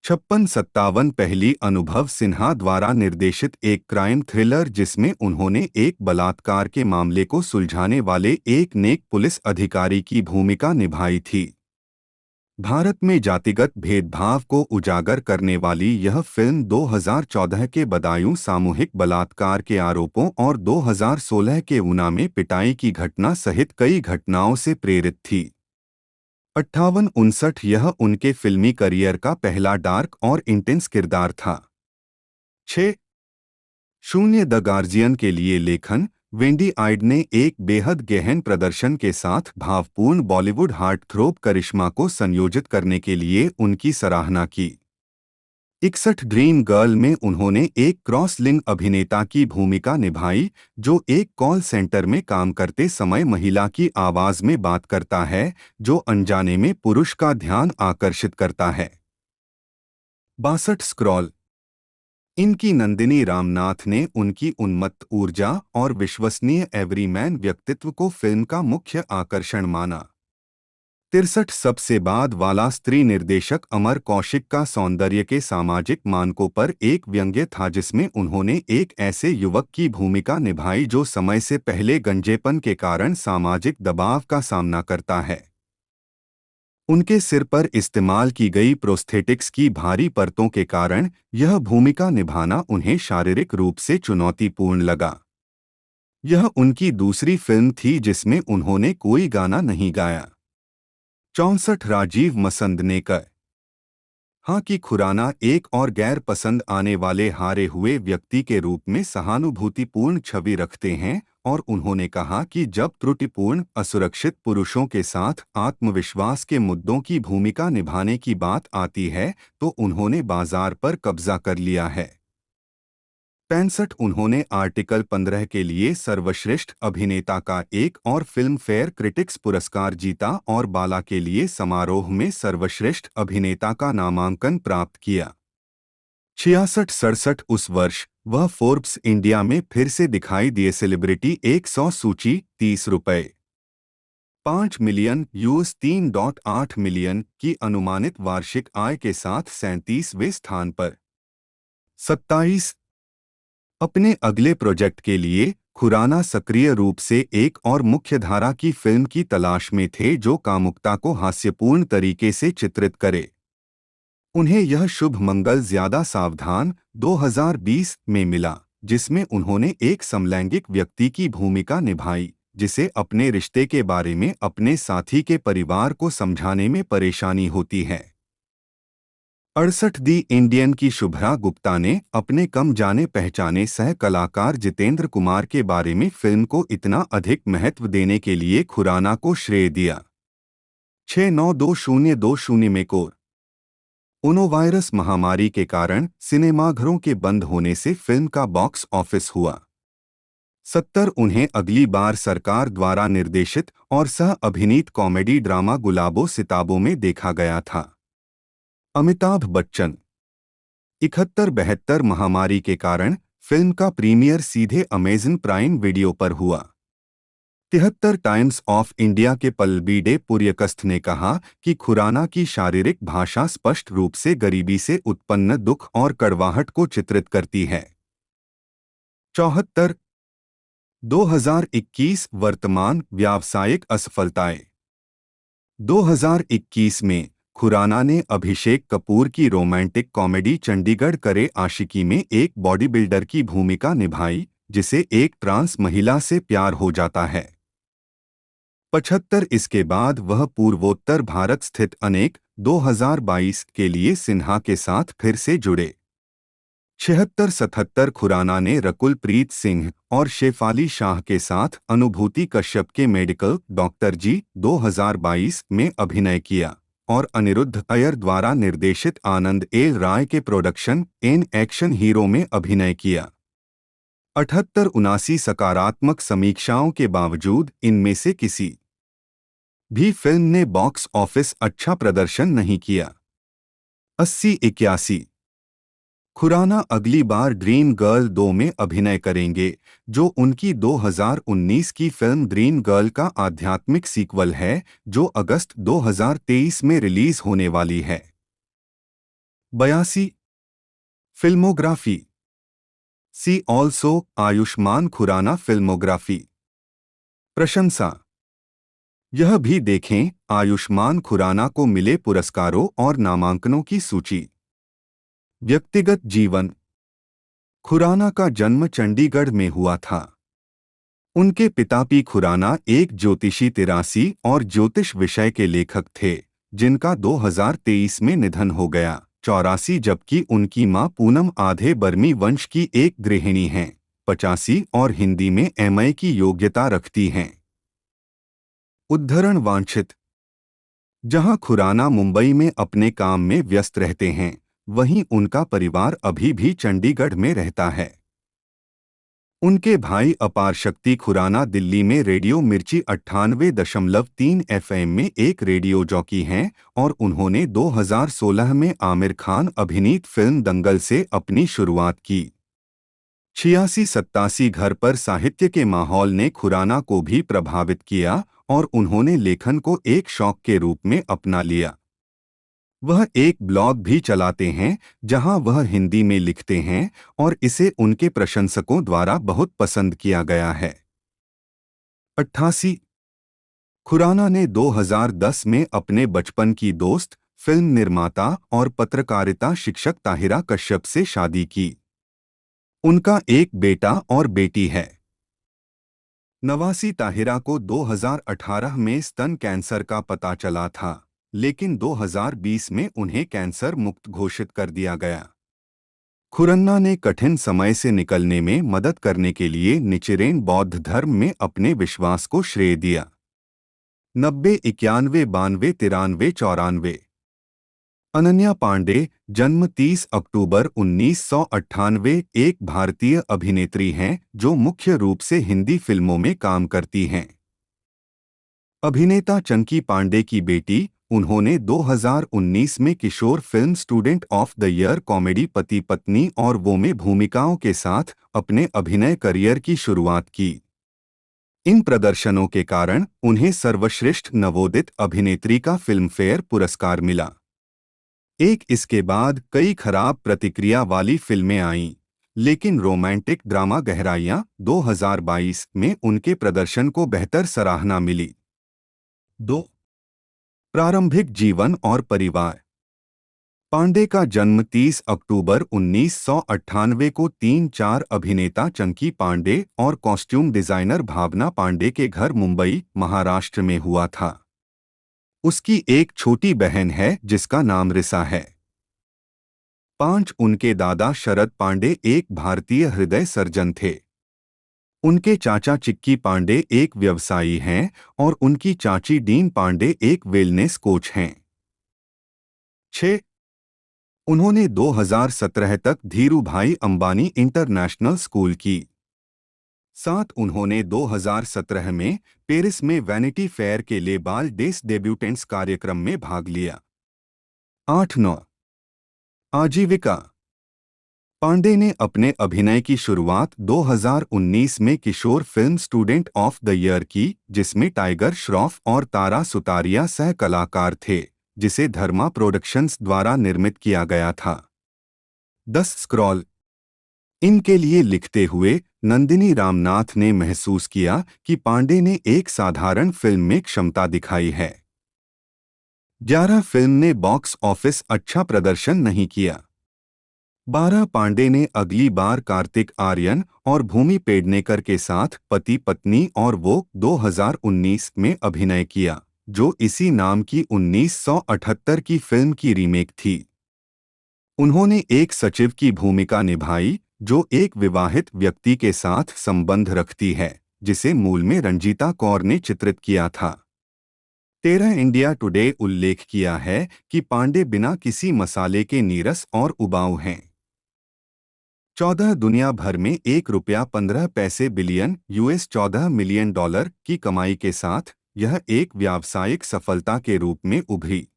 56-57 पहली अनुभव सिन्हा द्वारा निर्देशित एक क्राइम थ्रिलर जिसमें उन्होंने एक बलात्कार के मामले को सुलझाने वाले एक नेक पुलिस अधिकारी की भूमिका निभाई थी। भारत में जातिगत भेदभाव को उजागर करने वाली यह फिल्म 2014 के बदायूं सामूहिक बलात्कार के आरोपों और 2016 के ऊना में पिटाई की घटना सहित कई घटनाओं से प्रेरित थी। 58-59 यह उनके फिल्मी करियर का पहला डार्क और इंटेंस किरदार था। 6-0 द गार्जियन के लिए लेखन वेंडी आइड ने एक बेहद गहन प्रदर्शन के साथ भावपूर्ण बॉलीवुड हार्टथ्रोब करिश्मा को संयोजित करने के लिए उनकी सराहना की। 61 ड्रीम गर्ल में उन्होंने एक क्रॉस लिंग अभिनेता की भूमिका निभाई जो एक कॉल सेंटर में काम करते समय महिला की आवाज में बात करता है जो अनजाने में पुरुष का ध्यान आकर्षित करता है। 62 स्क्रॉल इनकी नंदिनी रामनाथ ने उनकी उन्मत्त ऊर्जा और विश्वसनीय एवरीमैन व्यक्तित्व को फिल्म का मुख्य आकर्षण माना। 63 सबसे बाद वाला स्त्री निर्देशक अमर कौशिक का सौंदर्य के सामाजिक मानकों पर एक व्यंग्य था जिसमें उन्होंने एक ऐसे युवक की भूमिका निभाई जो समय से पहले गंजेपन के कारण सामाजिक दबाव का सामना करता है। उनके सिर पर इस्तेमाल की गई प्रोस्थेटिक्स की भारी परतों के कारण यह भूमिका निभाना उन्हें शारीरिक रूप से चुनौतीपूर्ण लगा। यह उनकी दूसरी फिल्म थी जिसमें उन्होंने कोई गाना नहीं गाया। 64 राजीव मसंदनेकर हाँ कि खुराना एक और गैर पसंद आने वाले हारे हुए व्यक्ति के रूप में सहानुभूतिपूर्ण छवि रखते हैं और उन्होंने कहा कि जब त्रुटिपूर्ण असुरक्षित पुरुषों के साथ आत्मविश्वास के मुद्दों की भूमिका निभाने की बात आती है तो उन्होंने बाजार पर कब्जा कर लिया है। 65 उन्होंने आर्टिकल 15 के लिए सर्वश्रेष्ठ अभिनेता का एक और फिल्म फेयर क्रिटिक्स पुरस्कार जीता और बाला के लिए समारोह में सर्वश्रेष्ठ अभिनेता का नामांकन प्राप्त किया। 66-67 उस वर्ष वह फोर्ब्स इंडिया में फिर से दिखाई दिए सेलिब्रिटी 100 सूची 30 रुपये 5 मिलियन $3.8 मिलियन की अनुमानित वार्षिक आय के साथ 37वें स्थान पर। 27 अपने अगले प्रोजेक्ट के लिए खुराना सक्रिय रूप से एक और मुख्यधारा की फिल्म की तलाश में थे जो कामुकता को हास्यपूर्ण तरीके से चित्रित करे। उन्हें यह शुभ मंगल ज्यादा सावधान 2020 में मिला जिसमें उन्होंने एक समलैंगिक व्यक्ति की भूमिका निभाई जिसे अपने रिश्ते के बारे में अपने साथी के परिवार को समझाने में परेशानी होती है। 68 दी इंडियन की शुभ्रा गुप्ता ने अपने कम जाने पहचाने सह कलाकार जितेंद्र कुमार के बारे में फिल्म को इतना अधिक महत्व देने के लिए खुराना को श्रेय दिया। 692020 में कोरोनावायरस महामारी के कारण सिनेमाघरों के बंद होने से फिल्म का बॉक्स ऑफिस हुआ। 70 उन्हें अगली बार सरकार द्वारा निर्देशित और सह अभिनीत कॉमेडी ड्रामा गुलाबो सिताबों में देखा गया था। अमिताभ बच्चन 71-72 महामारी के कारण फिल्म का प्रीमियर सीधे अमेज़न प्राइम वीडियो पर हुआ। 73 टाइम्स ऑफ इंडिया के पल्लबीडे पुर्यकस्थ ने कहा कि खुराना की शारीरिक भाषा स्पष्ट रूप से गरीबी से उत्पन्न दुख और कड़वाहट को चित्रित करती है। 74 2021 वर्तमान व्यावसायिक असफलताएं 2021 में खुराना ने अभिषेक कपूर की रोमांटिक कॉमेडी चंडीगढ़ करे आशिकी में एक बॉडी बिल्डर की भूमिका निभाई जिसे एक ट्रांस महिला से प्यार हो जाता है। 75 इसके बाद वह पूर्वोत्तर भारत स्थित अनेक 2022 के लिए सिन्हा के साथ फिर से जुड़े। 76-77 खुराना ने रकुल प्रीत सिंह और शेफाली शाह के साथ अनुभूति कश्यप के मेडिकल डॉक्टर जी 2022 में अभिनय किया और अनिरुद्ध अय्यर द्वारा निर्देशित आनंद एल राय के प्रोडक्शन एन एक्शन हीरो में अभिनय किया। 78-79 सकारात्मक समीक्षाओं के बावजूद इनमें से किसी भी फिल्म ने बॉक्स ऑफिस अच्छा प्रदर्शन नहीं किया। 80-81 खुराना अगली बार ड्रीम गर्ल 2 में अभिनय करेंगे, जो उनकी 2019 की फिल्म ड्रीम गर्ल का आध्यात्मिक सीक्वल है, जो अगस्त 2023 में रिलीज होने वाली है। 82 फिल्मोग्राफी। सी ऑल्सो आयुष्मान खुराना फिल्मोग्राफी। प्रशंसा। यह भी देखें आयुष्मान खुराना को मिले पुरस्कारों और नामांकनों की सूची। व्यक्तिगत जीवन। खुराना का जन्म चंडीगढ़ में हुआ था। उनके पिता पी खुराना एक ज्योतिषी 83 और ज्योतिष विषय के लेखक थे, जिनका 2023 में निधन हो गया। 84 जबकि उनकी मां पूनम आधे बर्मी वंश की एक गृहिणी हैं। 85 और हिंदी में एमए की योग्यता रखती हैं। उद्धरण वांछित। जहां खुराना मुंबई में अपने काम में व्यस्त रहते हैं, वहीं उनका परिवार अभी भी चंडीगढ़ में रहता है। उनके भाई अपार शक्ति खुराना दिल्ली में रेडियो मिर्ची 98.3 एफएम में एक रेडियो जॉकी हैं और उन्होंने 2016 में आमिर खान अभिनीत फिल्म दंगल से अपनी शुरुआत की। 86-87 घर पर साहित्य के माहौल ने खुराना को भी प्रभावित किया और उन्होंने लेखन को एक शौक के रूप में अपना लिया। वह एक ब्लॉग भी चलाते हैं जहां वह हिंदी में लिखते हैं और इसे उनके प्रशंसकों द्वारा बहुत पसंद किया गया है। 88 खुराना ने 2010 में अपने बचपन की दोस्त, फिल्म निर्माता और पत्रकारिता शिक्षक ताहिरा कश्यप से शादी की। उनका एक बेटा और बेटी है। 89 ताहिरा को 2018 में स्तन कैंसर का पता चला था, लेकिन 2020 में उन्हें कैंसर मुक्त घोषित कर दिया गया। खुराना ने कठिन समय से निकलने में मदद करने के लिए निचिरेन बौद्ध धर्म में अपने विश्वास को श्रेय दिया। 90 91 92 93 94 अनन्या पांडे, जन्म 30 अक्टूबर 1998, एक भारतीय अभिनेत्री हैं जो मुख्य रूप से हिंदी फिल्मों में काम करती हैं। अभिनेता चंकी पांडे की बेटी, उन्होंने 2019 में किशोर फिल्म student of the year comedy Pati Patni और वो में भूमिकाओं के साथ अपने अभिनय करियर की शुरुआत की। इन प्रदर्शनों के कारण उन्हें सर्वश्रेष्ठ नवोदित अभिनेत्री का फिल्मफेयर पुरस्कार मिला। एक इसके बाद कई खराब प्रतिक्रिया वाली फिल्में आईं, लेकिन रोमांटिक ड्रामा गहराइयां 2022 में उनके प्रदर्शन को बेहतर सराहना मिली। 2 प्रारंभिक जीवन और परिवार। पांडे का जन्म 30 अक्टूबर 1998 को 3-4 अभिनेता चंकी पांडे और कॉस्ट्यूम डिजाइनर भावना पांडे के घर मुंबई, महाराष्ट्र में हुआ था। उसकी एक छोटी बहन है जिसका नाम रिसा है। 5 उनके दादा शरद पांडे एक भारतीय हृदय सर्जन थे। उनके चाचा चिक्की पांडे एक व्यवसायी हैं और उनकी चाची डीन पांडे एक वेलनेस कोच हैं। 6 उन्होंने 2017 तक धीरूभाई अंबानी इंटरनेशनल स्कूल की। 7 उन्होंने 2017 में पेरिस में वैनिटी फेयर के ले बाल डेस डेब्यूटेंट्स कार्यक्रम में भाग लिया। 8-9 आजीविका। पांडे ने अपने अभिनय की शुरुआत 2019 में किशोर फिल्म स्टूडेंट ऑफ द ईयर की, जिसमें टाइगर श्रॉफ और तारा सुतारिया सह कलाकार थे, जिसे धर्मा प्रोडक्शंस द्वारा निर्मित किया गया था। 10 स्क्रॉल। इनके लिए लिखते हुए नंदिनी रामनाथ ने महसूस किया कि पांडे ने एक साधारण फिल्म में क्षमता दिखाई है। 11 फिल्म ने बॉक्स ऑफिस अच्छा प्रदर्शन नहीं किया। 12 पांडे ने अगली बार कार्तिक आर्यन और भूमि पेडनेकर के साथ पति पत्नी और वो 2019 में अभिनय किया, जो इसी नाम की 1978 की फिल्म की रीमेक थी। उन्होंने एक सचिव की भूमिका निभाई जो एक विवाहित व्यक्ति के साथ संबंध रखती है, जिसे मूल में रंजीता कौर ने चित्रित किया था। 13 इंडिया टुडे उल्लेख किया है कि पांडे बिना किसी मसाले के नीरस और उबाऊ हैं। 14 दुनिया भर में ₹1.15 बिलियन $14 मिलियन की कमाई के साथ यह एक व्यावसायिक सफलता के रूप में उभरी।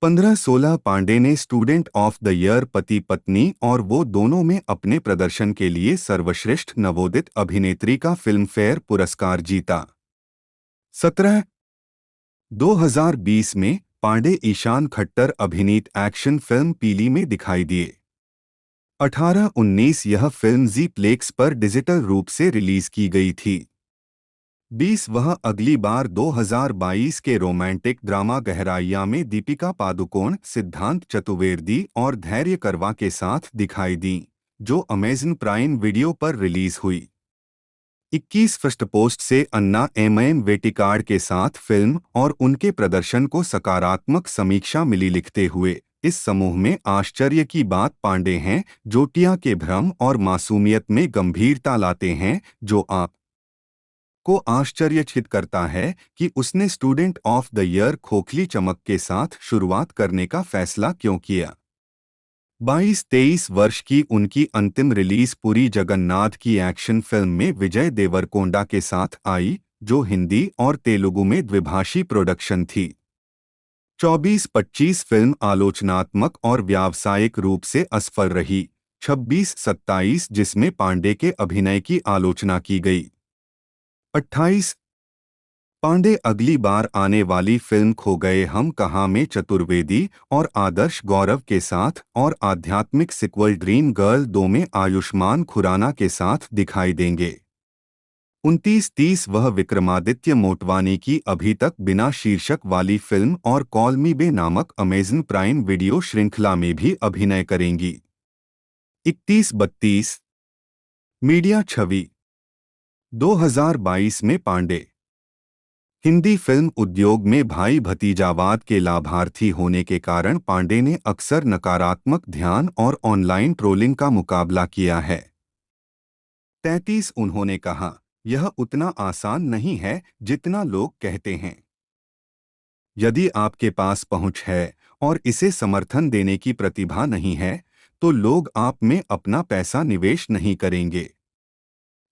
15-16 पांडे ने स्टूडेंट ऑफ द ईयर पति पत्नी और वो दोनों में अपने प्रदर्शन के लिए सर्वश्रेष्ठ नवोदित अभिनेत्री का फिल्मफेयर पुरस्कार जीता। 17 2020 में पांडे ईशान खट्टर अभिनीत एक्शन फिल्म पीली में दिखाई दिए। 18-19 यह फिल्म जी प्लेक्स पर डिजिटल रूप से रिलीज की गई थी। 20 वह अगली बार 2022 के रोमांटिक ड्रामा गहराइयां में दीपिका पादुकोण, सिद्धांत चतुर्वेदी और धैर्य करवा के साथ दिखाई दी, जो अमेज़न प्राइम वीडियो पर रिलीज हुई। 21 फर्स्ट पोस्ट से अन्ना वेटिकार्ड के साथ फिल्म और उनके प्रदर्शन को सकारात्मक समीक्षा मिली, लिखते हुए इस समूह में आश्चर्य की बात पांडे हैं जो टिया के भ्रम और मासूमियत में गंभीरता लाते हैं, जो आप को आश्चर्यचकित करता है कि उसने स्टूडेंट ऑफ द ईयर खोखली चमक के साथ शुरुआत करने का फैसला क्यों किया। 22-23 वर्ष की उनकी अंतिम रिलीज पुरी जगन्नाथ की एक्शन फिल्म में विजय देवरकोंडा के साथ आई, जो हिंदी और तेलुगु में द्विभाषी प्रोडक्शन थी। 24-25 फिल्म आलोचनात्मक और व्यावसायिक रूप से असफल रही। 26-27 जिसमें पांडे के अभिनय की आलोचना की गई। 28 पांडे अगली बार आने वाली फिल्म खो गए हम कहाँ में चतुर्वेदी और आदर्श गौरव के साथ और आध्यात्मिक सिक्वल ड्रीम गर्ल 2 में आयुष्मान खुराना के साथ दिखाई देंगे। 29-30 वह विक्रमादित्य मोटवानी की अभी तक बिना शीर्षक वाली फिल्म और कॉल मी बे नामक अमेज़न प्राइम वीडियो श्रृंखला में भी अभिनय करेंगी। 31-32 मीडिया छवि 2022 में पांडे हिंदी फिल्म उद्योग में भाई भतीजावाद के लाभार्थी होने के कारण पांडे ने अक्सर नकारात्मक ध्यान और ऑनलाइन ट्रोलिंग का मुकाबला किया है। 33 उन्होंने कहा, यह उतना आसान नहीं है जितना लोग कहते हैं। यदि आपके पास पहुंच है और इसे समर्थन देने की प्रतिभा नहीं है, तो लोग आप में अपना पैसा निवेश नहीं करेंगे।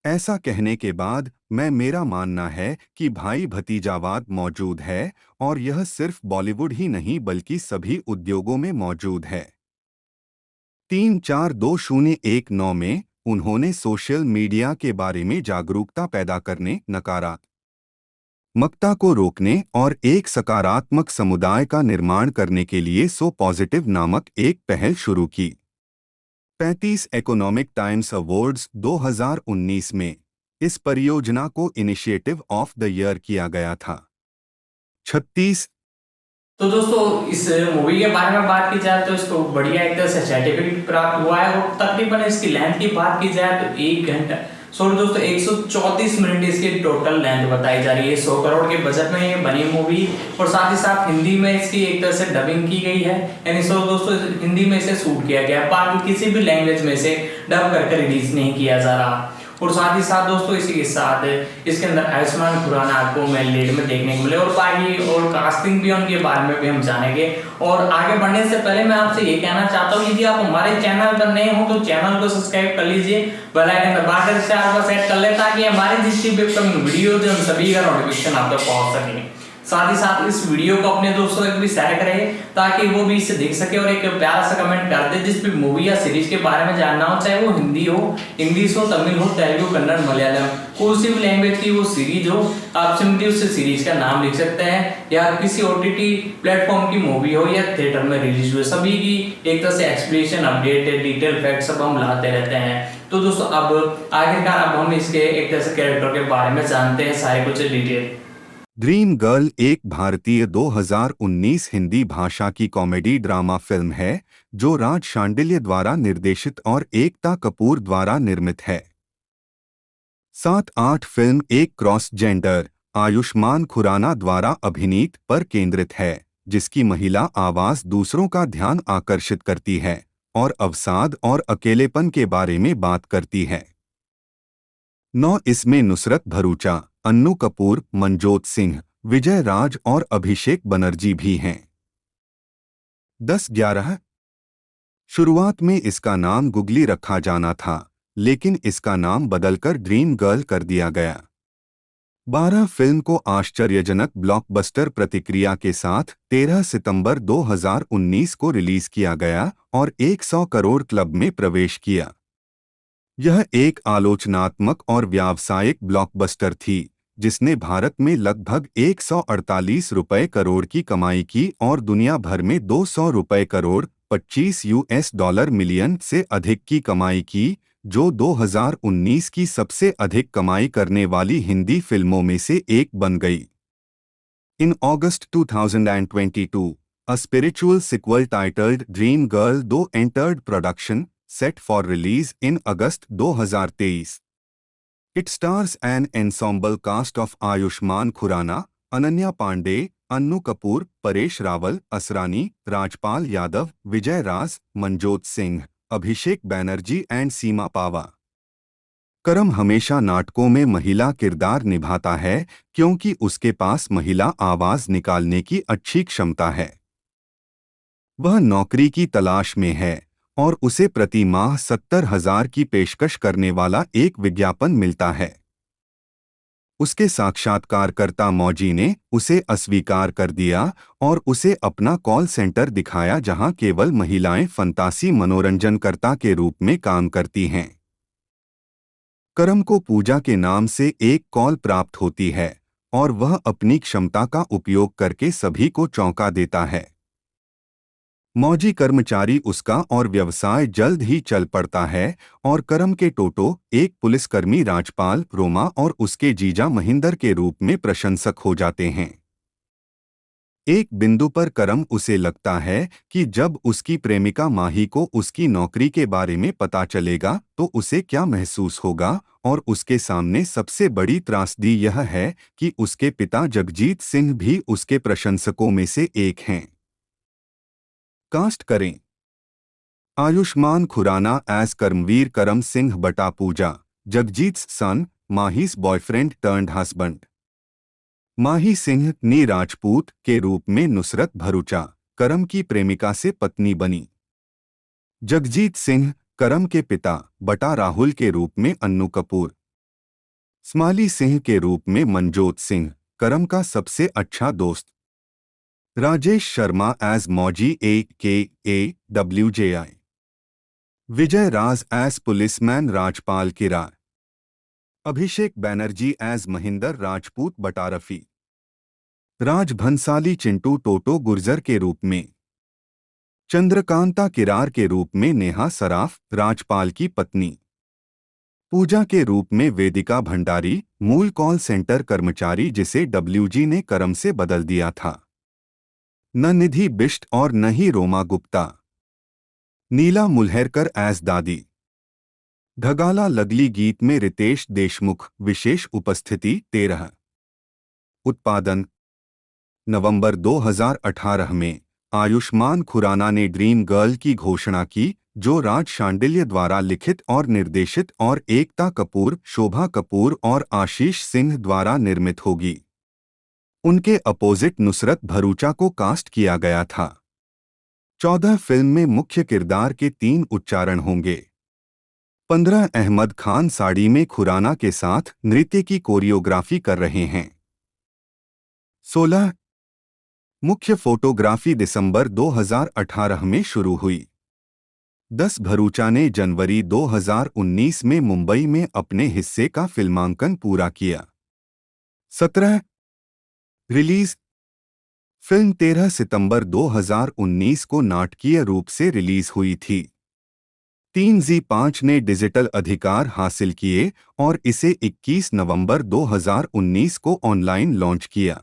ऐसा कहने के बाद मेरा मानना है कि भाई भतीजावाद मौजूद है और यह सिर्फ बॉलीवुड ही नहीं बल्कि सभी उद्योगों में मौजूद है। 3-4-2019 में उन्होंने सोशल मीडिया के बारे में जागरूकता पैदा करने, नकारात्मकता को रोकने और एक सकारात्मक समुदाय का निर्माण करने के लिए सो पॉजिटिव नामक एक पहल शुरू की। 35 इकोनॉमिक टाइम्स अवार्ड्स 2019 में इस परियोजना को इनिशिएटिव ऑफ द ईयर किया गया था। 36 तो दोस्तों इस मूवी के बारे में बात की जाए तो इसको बढ़िया एक तरह से सर्टिफिकेट प्राप्त हुआ है और तकरीबन इसकी लेंथ की बात की जाए तो 1 घंटा सॉरी दोस्तों 134 मिनट इसकी टोटल लेंथ बताई जा रही है। 100 करोड़ के बजट में ये बनी मूवी और साथ ही साथ हिंदी में इसकी एक तरह से डबिंग की गई है, यानी सो दोस्तों हिंदी में इसे शूट किया गया, बाकी किसी भी लैंग्वेज में से डब करके रिलीज नहीं किया जा रहा। और साथ ही साथ दोस्तों इसी के साथ इसके अंदर आयुष्मान खुराना आपको मेन लीड में देखने को मिले और बाकी और कास्टिंग भी उनके बारे में भी हम जानेंगे। और आगे बढ़ने से पहले मैं आपसे ये कहना चाहता हूँ, यदि आप हमारे चैनल पर नए हो तो चैनल को सब्सक्राइब कर लीजिए, बेल आइकन दबाकर इसे आप सेट कर ले ताकि हमारे जिस भी अपकमिंग वीडियो जो सभी का नोटिफिकेशन आप तक पहुंच सके। साथ ही साथ इस वीडियो को अपने दोस्तों तक भी शेयर करें ताकि वो भी इसे देख सके और एक प्यारा सा कमेंट कर दे जिस भी मूवी या सीरीज के बारे में जानना हो, चाहे वो हिंदी हो, इंग्लिश हो, तमिल हो, तेलुगु, कन्नड़, मलयालम, कोई भी लैंग्वेज की वो सीरीज हो, आप सिंपली उस सीरीज का नाम लिख सकते हैं या किसी OTT प्लेटफॉर्म की मूवी हो या थिएटर में रिलीज हुए, सभी की एक तरह से एक्सप्लेनेशन, अपडेट, डिटेल फैक्ट सब हम लाते रहते हैं। तो दोस्तों अब आखिरकार अब हम इसके एक तरह से कैरेक्टर के बारे में जानते हैं सारे कुछ डिटेल। ड्रीम गर्ल एक भारतीय 2019 हिंदी भाषा की कॉमेडी ड्रामा फिल्म है जो राज शांडिल्य द्वारा निर्देशित और एकता कपूर द्वारा निर्मित है। 7-8 फिल्म एक क्रॉस जेंडर आयुष्मान खुराना द्वारा अभिनीत पर केंद्रित है, जिसकी महिला आवाज दूसरों का ध्यान आकर्षित करती है और अवसाद और अकेलेपन के बारे में बात करती है। 9 इसमें नुसरत भरूचा, अन्नू कपूर, मनजोत सिंह, विजय राज और अभिषेक बनर्जी भी हैं। 10-11 शुरुआत में इसका नाम गुगली रखा जाना था, लेकिन इसका नाम बदलकर ड्रीम गर्ल कर दिया गया। 12 फिल्म को आश्चर्यजनक ब्लॉकबस्टर प्रतिक्रिया के साथ 13 सितंबर 2019 को रिलीज किया गया और 100 करोड़ क्लब में प्रवेश किया। यह एक आलोचनात्मक और व्यावसायिक ब्लॉकबस्टर थी जिसने भारत में लगभग 148 रुपए करोड़ की कमाई की और दुनिया भर में 200 रुपए करोड़ $25 मिलियन से अधिक की कमाई की, जो 2019 की सबसे अधिक कमाई करने वाली हिंदी फिल्मों में से एक बन गई। In August 2022, a spiritual sequel titled Dream Girl 2 entered production, set for release in August 2023. It stars an ensemble cast of Ayushmann Khurrana, Ananya Pandey, Annu Kapoor, Paresh Rawal, Asrani, Rajpal Yadav, Vijay Raz, Manjot Singh, Abhishek Banerjee and Seema Pava. करम हमेशा नाटकों में महिला किरदार निभाता है क्योंकि उसके पास महिला आवाज निकालने की अच्छी क्षमता है। वह नौकरी की तलाश में है और उसे प्रति माह 70,000 की पेशकश करने वाला एक विज्ञापन मिलता है। उसके साक्षात्कारकर्ता मौजी ने उसे अस्वीकार कर दिया और उसे अपना कॉल सेंटर दिखाया जहां केवल महिलाएं फंतासी मनोरंजनकर्ता के रूप में काम करती हैं। करम को पूजा के नाम से एक कॉल प्राप्त होती है और वह अपनी क्षमता का उपयोग करके सभी को चौंका देता है। मौजी कर्मचारी उसका और व्यवसाय जल्द ही चल पड़ता है और करम के टोटो, एक पुलिसकर्मी राजपाल, रोमा और उसके जीजा महिंदर के रूप में प्रशंसक हो जाते हैं। एक बिंदु पर करम उसे लगता है कि जब उसकी प्रेमिका माही को उसकी नौकरी के बारे में पता चलेगा तो उसे क्या महसूस होगा, और उसके सामने सबसे बड़ी त्रासदी यह है कि उसके पिता जगजीत सिंह भी उसके प्रशंसकों में से एक हैं। कास्ट करें। आयुष्मान खुराना एज कर्मवीर करम सिंह बटा पूजा, जगजीत सन, माही's बॉयफ्रेंड टर्न्ड हस्बैंड। माही सिंह ने राजपूत के रूप में नुसरत भरूचा, करम की प्रेमिका से पत्नी बनी। जगजीत सिंह, करम के पिता बटा राहुल के रूप में अन्नू कपूर। स्माली सिंह के रूप में मनजोत सिंह, करम का सबसे अच्छा दोस्त। राजेश शर्मा एज मौजी AKA विजय राज एज पुलिसमैन राजपाल किरार। अभिषेक बैनर्जी एज महिंदर राजपूत बटा रफी। राज भंसाली चिंटू टोटो गुर्जर के रूप में। चंद्रकांता किरार के रूप में नेहा सराफ, राजपाल की पत्नी। पूजा के रूप में वेदिका भंडारी, मूल कॉल सेंटर कर्मचारी जिसे WG ने करम से बदल दिया था। न निधि बिष्ट और न ही रोमा गुप्ता। नीला मुल्हरकर एज दादी। धगाला लगली गीत में रितेश देशमुख, विशेष उपस्थिति 13। उत्पादन नवंबर 2018 में आयुष्मान खुराना ने ड्रीम गर्ल की घोषणा की, जो राज शांडिल्य द्वारा लिखित और निर्देशित और एकता कपूर, शोभा कपूर और आशीष सिंह द्वारा निर्मित होगी। उनके अपोजिट नुसरत भरूचा को कास्ट किया गया था। 14 फिल्म में मुख्य किरदार के 3 उच्चारण होंगे। 15 अहमद खान साड़ी में खुराना के साथ नृत्य की कोरियोग्राफी कर रहे हैं। 16 मुख्य फोटोग्राफी दिसंबर 2018 में शुरू हुई। 10 भरूचा ने जनवरी 2019 में मुंबई में अपने हिस्से का फिल्मांकन पूरा किया। 17 रिलीज। फिल्म 13 सितंबर 2019 को नाटकीय रूप से रिलीज हुई थी। 3Zee5 ने डिजिटल अधिकार हासिल किए और इसे 21 नवंबर 2019 को ऑनलाइन लॉन्च किया।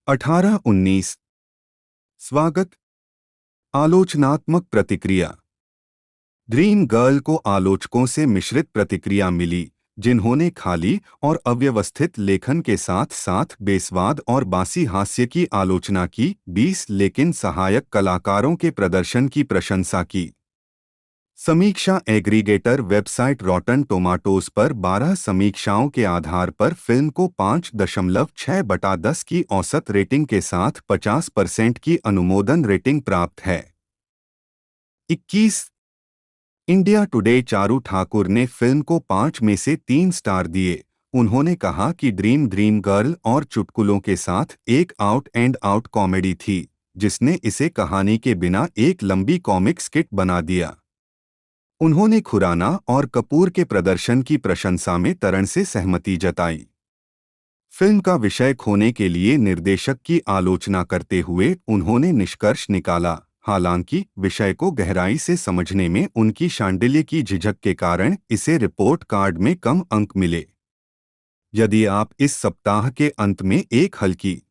18-19 स्वागत। आलोचनात्मक प्रतिक्रिया। ड्रीम गर्ल को आलोचकों से मिश्रित प्रतिक्रिया मिली, जिन्होंने खाली और अव्यवस्थित लेखन के साथ साथ बेस्वाद और बासी हास्य की आलोचना की। 20 लेकिन सहायक कलाकारों के प्रदर्शन की प्रशंसा की। समीक्षा एग्रीगेटर वेबसाइट रॉटन टोमाटोज पर 12 समीक्षाओं के आधार पर फिल्म को 5.6/10 की औसत रेटिंग के साथ 50% की अनुमोदन रेटिंग प्राप्त है। 21 इंडिया टुडे चारू ठाकुर ने फिल्म को 5 में से 3 स्टार दिए। उन्होंने कहा कि ड्रीम गर्ल और चुटकुलों के साथ एक आउट एंड आउट कॉमेडी थी, जिसने इसे कहानी के बिना एक लंबी कॉमिक स्किट बना दिया। उन्होंने खुराना और कपूर के प्रदर्शन की प्रशंसा में तरण से सहमति जताई। फिल्म का विषय खोने के लिए निर्देशक की आलोचना करते हुए उन्होंने निष्कर्ष निकाला, हालांकि विषय को गहराई से समझने में उनकी शांडिल्य की झिझक के कारण इसे रिपोर्ट कार्ड में कम अंक मिले। यदि आप इस सप्ताह के अंत में एक हल्की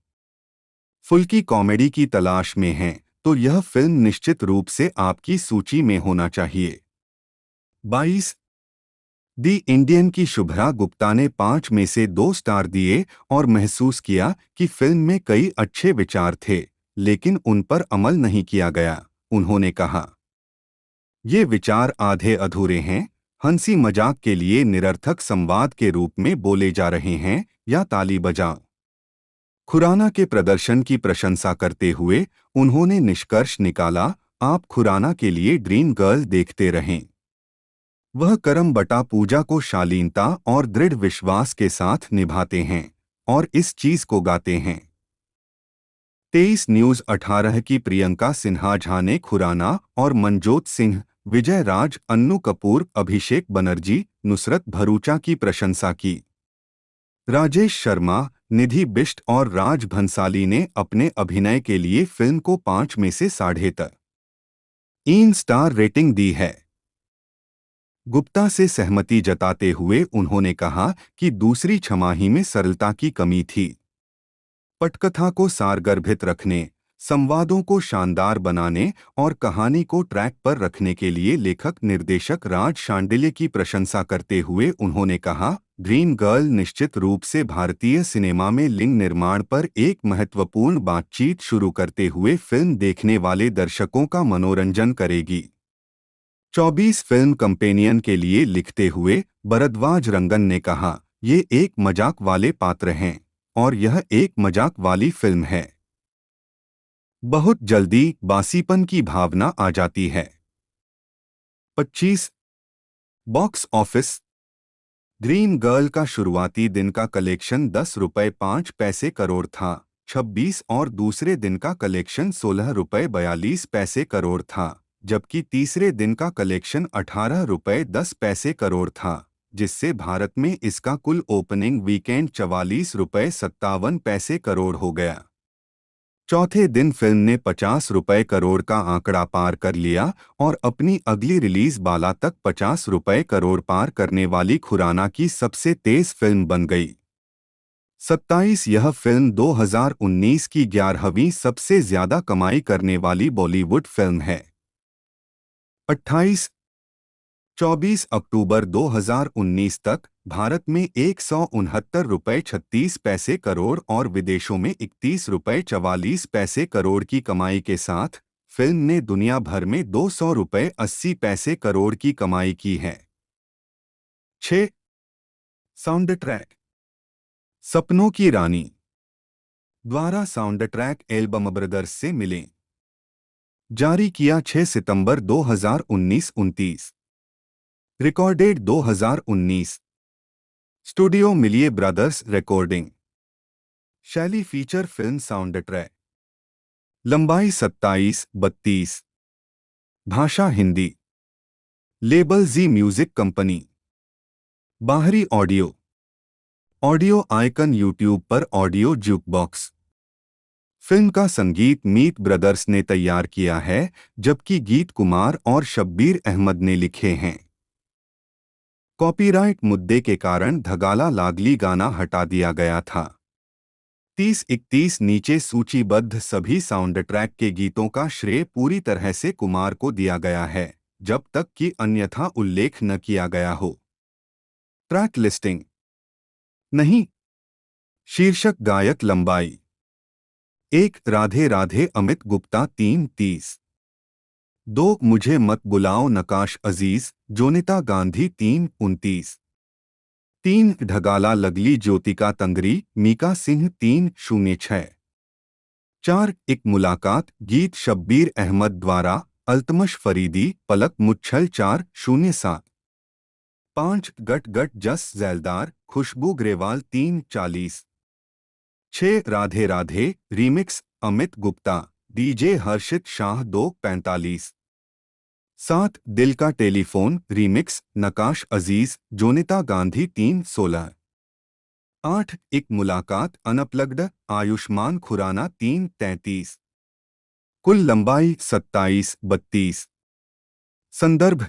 फुल्की कॉमेडी की तलाश में हैं, तो यह फिल्म निश्चित रूप से आपकी सूची में होना चाहिए। 22 दी इंडियन की शुभ्रा गुप्ता ने 5 में से 2 स्टार दिए और महसूस किया कि फिल्म में कई अच्छे विचार थे, लेकिन उन पर अमल नहीं किया गया। उन्होंने कहा, ये विचार आधे अधूरे हैं, हंसी मजाक के लिए निरर्थक संवाद के रूप में बोले जा रहे हैं या ताली बजाओ। खुराना के प्रदर्शन की प्रशंसा करते हुए उन्होंने निष्कर्ष निकाला, आप खुराना के लिए ड्रीम गर्ल देखते रहें। वह करम बटा पूजा को शालीनता और दृढ़ विश्वास के साथ निभाते हैं और इस चीज को गाते हैं। 23 न्यूज 18 की प्रियंका सिन्हा झा ने खुराना और मनजोत सिंह, विजय राज, अन्नू कपूर, अभिषेक बनर्जी, नुसरत भरूचा की प्रशंसा की। राजेश शर्मा, निधि बिष्ट और राज भंसाली ने अपने अभिनय के लिए फिल्म को 5 में से 3.5 स्टार रेटिंग दी है। गुप्ता से सहमति जताते हुए उन्होंने कहा कि दूसरी छमाही में सरलता की कमी थी। पटकथा को सारगर्भित रखने, संवादों को शानदार बनाने और कहानी को ट्रैक पर रखने के लिए लेखक निर्देशक राज शांडिल्य की प्रशंसा करते हुए उन्होंने कहा, ड्रीम गर्ल निश्चित रूप से भारतीय सिनेमा में लिंग निर्माण पर एक महत्वपूर्ण बातचीत शुरू करते हुए फिल्म देखने वाले दर्शकों का मनोरंजन करेगी। 24 फिल्म कंपेनियन के लिए लिखते हुए भरद्वाज रंगन ने कहा, ये एक मजाक वाले पात्र हैं और यह एक मजाक वाली फिल्म है। बहुत जल्दी बासीपन की भावना आ जाती है। 25 बॉक्स ऑफिस। ड्रीम गर्ल का शुरुआती दिन का कलेक्शन 10 रुपये 5 पैसे करोड़ था, 26 और दूसरे दिन का कलेक्शन 16 रुपये 42 पैसे करोड़ था, जबकि तीसरे दिन का कलेक्शन 18 रुपये 10 पैसे करोड़ था, जिससे भारत में इसका कुल ओपनिंग वीकेंड 44 रुपये 57 पैसे करोड़ हो गया। चौथे दिन फिल्म ने 50 रुपये करोड़ का आंकड़ा पार कर लिया और अपनी अगली रिलीज बाला तक 50 रुपये करोड़ पार करने वाली खुराना की सबसे तेज फिल्म बन गई। 27 यह फिल्म 2019 की 11वीं सबसे ज्यादा कमाई करने वाली बॉलीवुड फिल्म है। 28 24 अक्टूबर 2019 तक भारत में 169 रुपये 36 पैसे करोड़ और विदेशों में 31 रुपये 44 पैसे करोड़ की कमाई के साथ फिल्म ने दुनिया भर में 200 रुपये 80 पैसे करोड़ की कमाई की है। 6 साउंड ट्रैक। सपनों की रानी द्वारा साउंड ट्रैक एल्बम ब्रदर्स से मिलें। जारी किया 6 सितंबर 2019 29। रिकॉर्डेड 2019। स्टूडियो मिलिए ब्रदर्स रिकॉर्डिंग। शैली फीचर फिल्म साउंड ट्रैक। लंबाई 27-32। भाषा हिंदी। लेबल जी म्यूजिक कंपनी। बाहरी ऑडियो। ऑडियो आइकन यूट्यूब पर ऑडियो जूकबॉक्स। फिल्म का संगीत मीत ब्रदर्स ने तैयार किया है, जबकि गीत कुमार और शब्बीर अहमद ने लिखे हैं। कॉपीराइट मुद्दे के कारण धगाला लागली गाना हटा दिया गया था। 30-31 नीचे सूचीबद्ध सभी साउंड ट्रैक के गीतों का श्रेय पूरी तरह से कुमार को दिया गया है, जब तक कि अन्यथा उल्लेख न किया गया हो। ट्रैक लिस्टिंग नहीं। शीर्षक गायक लंबाई 1 राधे राधे अमित गुप्ता 3:30 2 मुझे मत बुलाओ नकाश अजीज जोनिता गांधी 3:29 3 ढगाला लगली ज्योतिका तंगरी मीका सिंह 3:06 4 एक मुलाकात गीत शब्बीर अहमद द्वारा अल्तमश फरीदी पलक मुच्छल 4:07 5 गट गट जस जैलदार खुशबू ग्रेवाल 3:40 6 राधे राधे रीमिक्स अमित गुप्ता डीजे हर्षित शाह 2:45 7 दिल का टेलीफोन रीमिक्स नकाश अजीज जोनिता गांधी 3:16 8 एक मुलाकात अनप्लग्ड आयुष्मान खुराना 3:33 कुल लंबाई 27:32 संदर्भ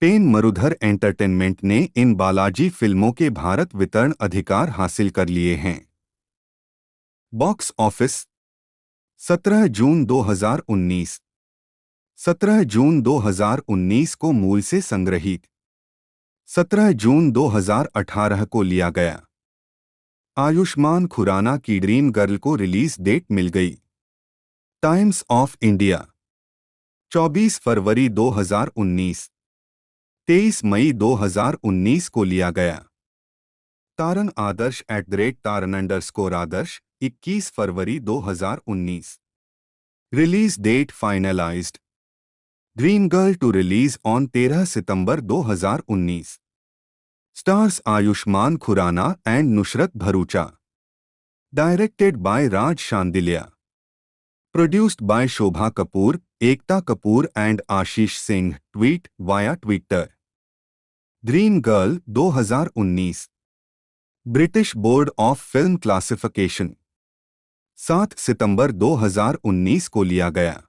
पेन मरुधर एंटरटेनमेंट ने इन बालाजी फिल्मों के भारत वितरण अधिकार हासिल कर लिए हैं। बॉक्स ऑफिस 17 जून 2019 17 जून 2019 को मूल से संग्रहित 17 जून 2018 को लिया गया। आयुष्मान खुराना की ड्रीम गर्ल को रिलीज डेट मिल गई। टाइम्स ऑफ इंडिया 24 फरवरी 2019 23 मई 2019 को लिया गया। तारन आदर्श @taran_आदर्श 21 February 2019 release date finalised Dream Girl to release on 13 September 2019 stars Ayushmann Khurrana and Nushrat Bharucha directed by Raaj Shaandilyaa produced by Shobha Kapoor Ekta Kapoor and Ashish Singh tweet via Twitter Dream Girl 2019 British Board of Film classification 7 सितंबर 2019 को लिया गया।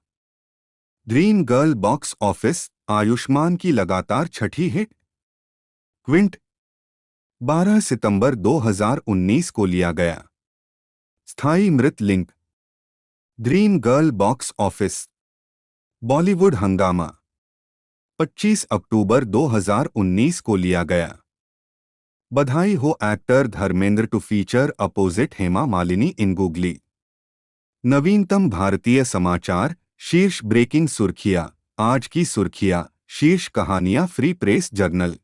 Dream Girl box office Ayushman की लगातार छठी hit. Quint 12 सितंबर 2019 को लिया गया। स्थायी मृत link Dream Girl box office Bollywood Hungama 25 अक्टूबर 2019 को लिया गया। बधाई हो actor Dharmendra to feature opposite Hema Malini in Googly. नवीनतम भारतीय समाचार शीर्ष ब्रेकिंग सुर्खियां आज की सुर्खियां शीर्ष कहानियां फ्री प्रेस जर्नल।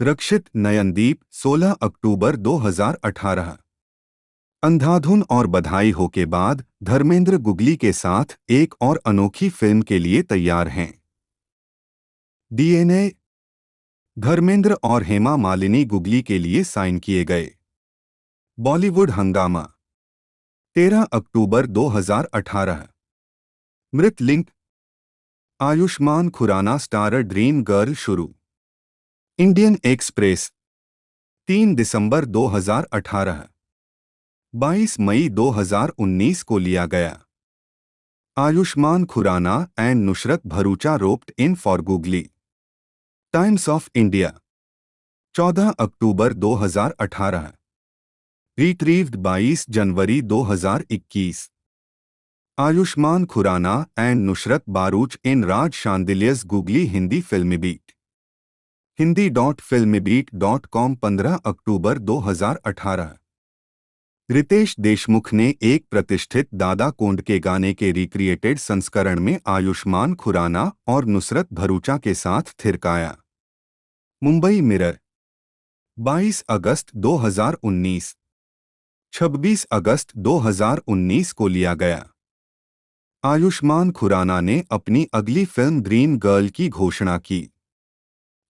रक्षित नयनदीप 16 अक्टूबर 2018 अंधाधुन और बधाई हो के बाद धर्मेंद्र गुगली के साथ एक और अनोखी फिल्म के लिए तैयार हैं। डीएनए धर्मेंद्र और हेमा मालिनी गुगली के लिए साइन किए गए। बॉलीवुड हंगामा 13 अक्टूबर 2018 मृत link Ayushmann Khurrana starrer dream girl शुरू। इंडियन एक्सप्रेस 3 दिसंबर 2018 22 मई 2019 को लिया गया। Ayushmann Khurrana and Nushrat Bharucha roped in for Googly. Times of India 14 अक्टूबर 2018 रिट्रीव्ड 22 जनवरी 2021 Ayushmann Khurrana and Nushrat Bharucha in Raj Shandilya's Googly Hindi Filmibeat hindi.filmbeat.com 15 अक्टूबर 2018 रितेश देशमुख ने एक प्रतिष्ठित दादा कोंड के गाने के रिक्रिएटेड संस्करण में आयुष्मान खुराना और नुसरत भरूचा के साथ थिरकाया। मुंबई मिरर 22 अगस्त 2019 26 अगस्त 2019 को लिया गया। आयुष्मान खुराना ने अपनी अगली फिल्म ड्रीम गर्ल की घोषणा की।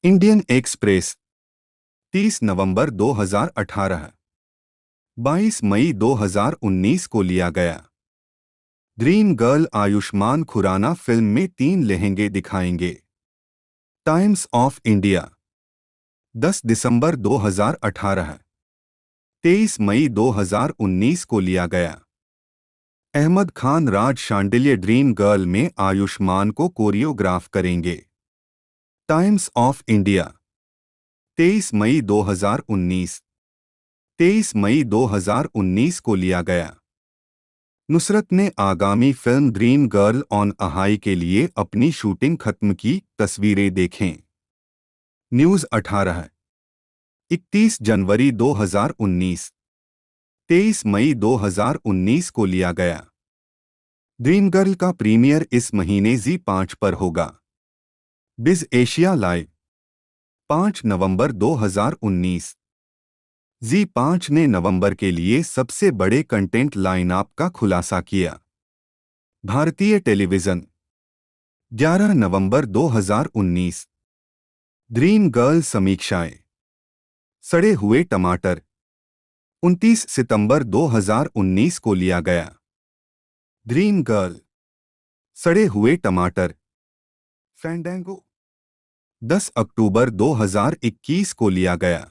इंडियन एक्सप्रेस 30 नवंबर 2018 22 मई 2019 को लिया गया। Dream Girl Ayushmann Khurrana film में 3 लहंगे दिखाएंगे। टाइम्स ऑफ इंडिया 10 दिसंबर 2018 23 मई 2019 को लिया गया। अहमद खान राज शांडिल्य ड्रीम गर्ल में आयुष्मान को कोरियोग्राफ करेंगे। टाइम्स ऑफ इंडिया 23 मई 2019 23 मई 2019 को लिया गया। नुसरत ने आगामी फिल्म ड्रीम गर्ल ऑन अहाई के लिए अपनी शूटिंग खत्म की, तस्वीरें देखें। न्यूज़ 18 31 जनवरी 2019 23 मई 2019 को लिया गया। ड्रीम गर्ल का प्रीमियर इस महीने जी5 पर होगा। बिज एशिया लाइव 5 नवंबर 2019। जी5 ने नवंबर के लिए सबसे बड़े कंटेंट लाइनअप का खुलासा किया। भारतीय टेलीविजन 11 नवंबर 2019। ड्रीम गर्ल समीक्षाएं। सड़े हुए टमाटर 29 सितंबर 2019 को लिया गया। ड्रीम गर्ल सड़े हुए टमाटर फैंडांगो 10 अक्टूबर 2021 को लिया गया।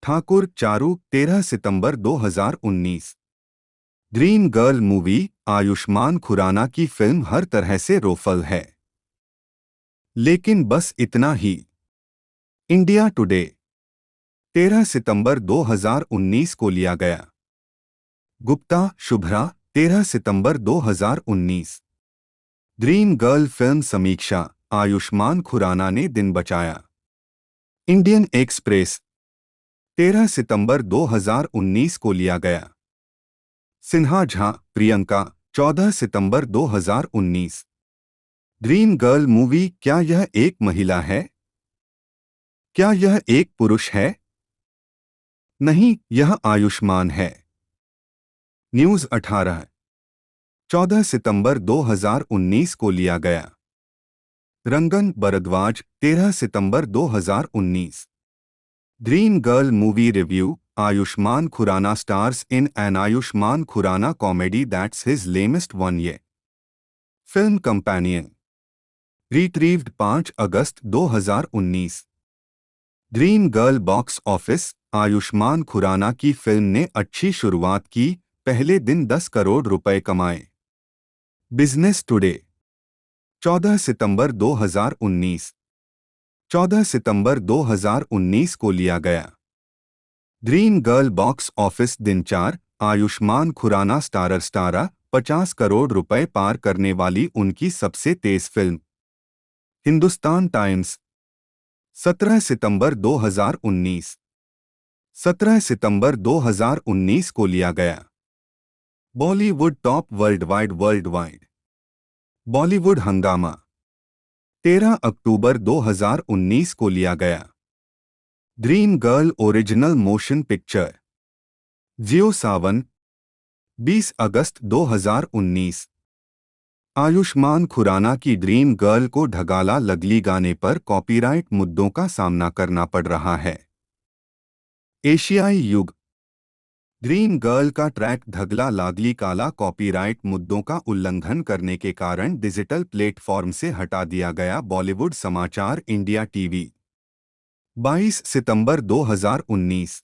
ठाकुर चारू 13 सितंबर 2019। Dream Girl movie Ayushmann Khurrana की फिल्म हर तरह से रोफल है, लेकिन बस इतना ही। इंडिया टुडे 13 सितंबर 2019 को लिया गया। गुप्ता शुभ्रा 13 सितंबर 2019। ड्रीम गर्ल फिल्म समीक्षा, आयुष्मान खुराना ने दिन बचाया। इंडियन एक्सप्रेस 13 सितंबर 2019 को लिया गया। सिन्हा झा प्रियंका 14 सितंबर 2019। ड्रीम गर्ल मूवी, क्या यह एक महिला है? क्या यह एक पुरुष है? नहीं, यह आयुष्मान है। न्यूज़ 18 14 सितंबर 2019 को लिया गया। रंगन बरद्वाज 13 सितंबर 2019। Dream Girl movie review, Ayushmann Khurrana stars in an Ayushmann Khurrana comedy that's his lamest one ये। फिल्म कंपेनियन रिट्रीव्ड 5 अगस्त 2019। Dream Girl box office, Ayushmann Khurrana की फिल्म ने अच्छी शुरुआत की, पहले दिन 10 करोड़ रुपए कमाए। बिजनेस टुडे 14 सितंबर 2019। 14 सितंबर 2019 को लिया गया। ड्रीम गर्ल बॉक्स ऑफिस दिन 4, आयुष्मान खुराना स्टारर 50 करोड़ रुपए पार करने वाली उनकी सबसे तेज फिल्म। हिंदुस्तान टाइम्स 17 सितंबर 2019। 17 सितंबर 2019 को लिया गया। Bollywood top worldwide Bollywood Hungama 13 अक्टूबर 2019 को लिया गया। Dream girl original motion picture Jio Saavn 20 अगस्त 2019। आयुष्मान खुराना की ड्रीम गर्ल को ढगाला लगली गाने पर कॉपीराइट मुद्दों का सामना करना पड़ रहा है। एशियाई युग ड्रीम गर्ल का ट्रैक ढगला लागली काला कॉपीराइट मुद्दों का उल्लंघन करने के कारण डिजिटल प्लेटफॉर्म से हटा दिया गया। बॉलीवुड समाचार इंडिया टीवी 22 सितंबर 2019।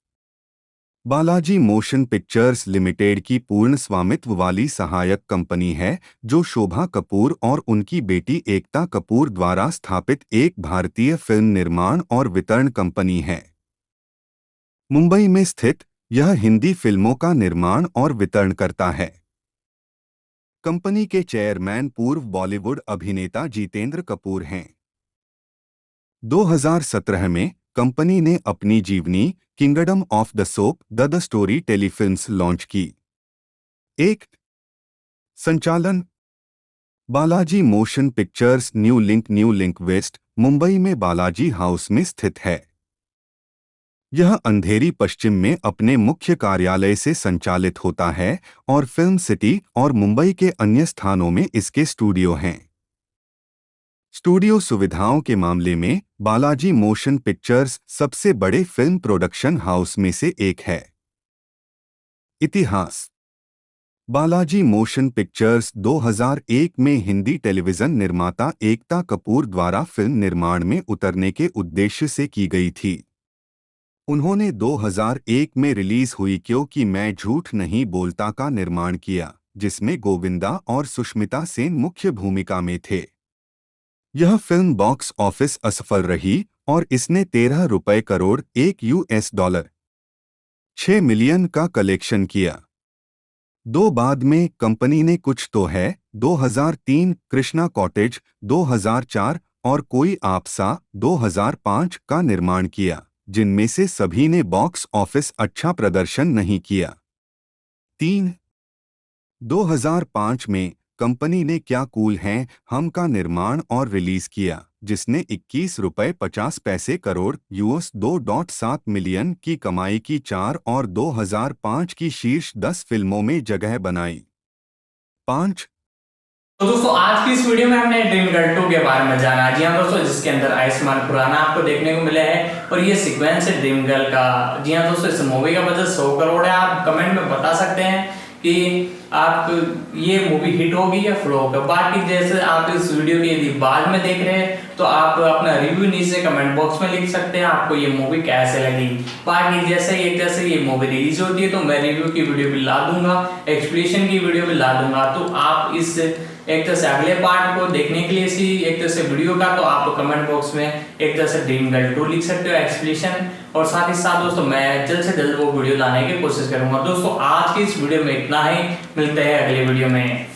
बालाजी मोशन पिक्चर्स लिमिटेड की पूर्ण स्वामित्व वाली सहायक कंपनी है, जो शोभा कपूर और उनकी बेटी एकता कपूर द्वारा स्थापित एक भारतीय फिल्म निर्माण और वितरण कंपनी है। मुंबई में स्थित यह हिंदी फिल्मों का निर्माण और वितरण करता है। कंपनी के चेयरमैन पूर्व बॉलीवुड अभिनेता जितेंद्र कपूर हैं। 2017 में कंपनी ने अपनी जीवनी Kingdom of the Soap the story Telefilms launch की। एक संचालन Balaji Motion Pictures New Link West, Mumbai में बालाजी हाउस में स्थित है। यह अंधेरी पश्चिम में अपने मुख्य कार्यालय से संचालित होता है और फिल्म सिटी और मुंबई के अन्य स्थानों में इसके स्टूडियो हैं। स्टूडियो सुविधाओं के मामले में बालाजी मोशन पिक्चर्स सबसे बड़े फिल्म प्रोडक्शन हाउस में से एक है। इतिहास बालाजी मोशन पिक्चर्स 2001 में हिंदी टेलीविजन निर्माता एकता कपूर द्वारा फिल्म निर्माण में उतरने के उद्देश्य से की गई थी। उन्होंने 2001 में रिलीज हुई क्योंकि मैं झूठ नहीं बोलता का निर्माण किया, जिसमें गोविंदा और सुष्मिता सेन मुख्य भूमिका में थे। यह फिल्म बॉक्स ऑफिस असफल रही और इसने 13 करोड़ $1 6 मिलियन का कलेक्शन किया। दो बाद में कंपनी ने कुछ तो है 2003, कृष्णा कॉटेज 2004 और कोई आपसा 2005 का निर्माण किया, जिनमें से सभी ने बॉक्स ऑफिस अच्छा प्रदर्शन नहीं किया। 3. 2005 में कंपनी ने क्या कूल हैं हम का निर्माण और रिलीज किया, जिसने 21 रुपये 50 पैसे करोड़ US 2.7 मिलियन की कमाई की 4 और 2005 की शीर्ष 10 फिल्मों में जगह बनाई। 5. तो दोस्तों आज की इस वीडियो में हमने ड्रीम गर्ल 2 के बारे में जाना। जी हाँ दोस्तों, जिसके अंदर आयुष्मान खुराना आपको देखने को मिले हैं और ये सीक्वेंस है ड्रीम गर्ल का। जी हाँ दोस्तों, इस मूवी का बजट 100 करोड़ है। आप कमेंट में बता सकते हैं कि आप ये मूवी हिट होगी या फ्लॉप है। बाकी जैसे आप इस वीडियो के यदि बाद में देख रहे हैं तो आप अपना रिव्यू नीचे कमेंट बॉक्स में लिख सकते हैं, आपको ये मूवी कैसे लगी। बाकी जैसे ये मूवी रिलीज होती है तो मैं रिव्यू की वीडियो भी ला दूंगा, एक्सप्लेनेशन की वीडियो भी ला दूंगा। तो आप इस एक तरह से अगले पार्ट को देखने के लिए इसी एक तरह से वीडियो का तो आप कमेंट बॉक्स में एक तरह से ड्रीम गर्ल 2 लिख सकते हो एक्सप्लेनेशन, और साथ ही साथ दोस्तों मैं जल्द से जल्द वो वीडियो लाने की कोशिश करूंगा। दोस्तों आज की इस वीडियो में इतना ही, मिलते हैं अगले वीडियो में।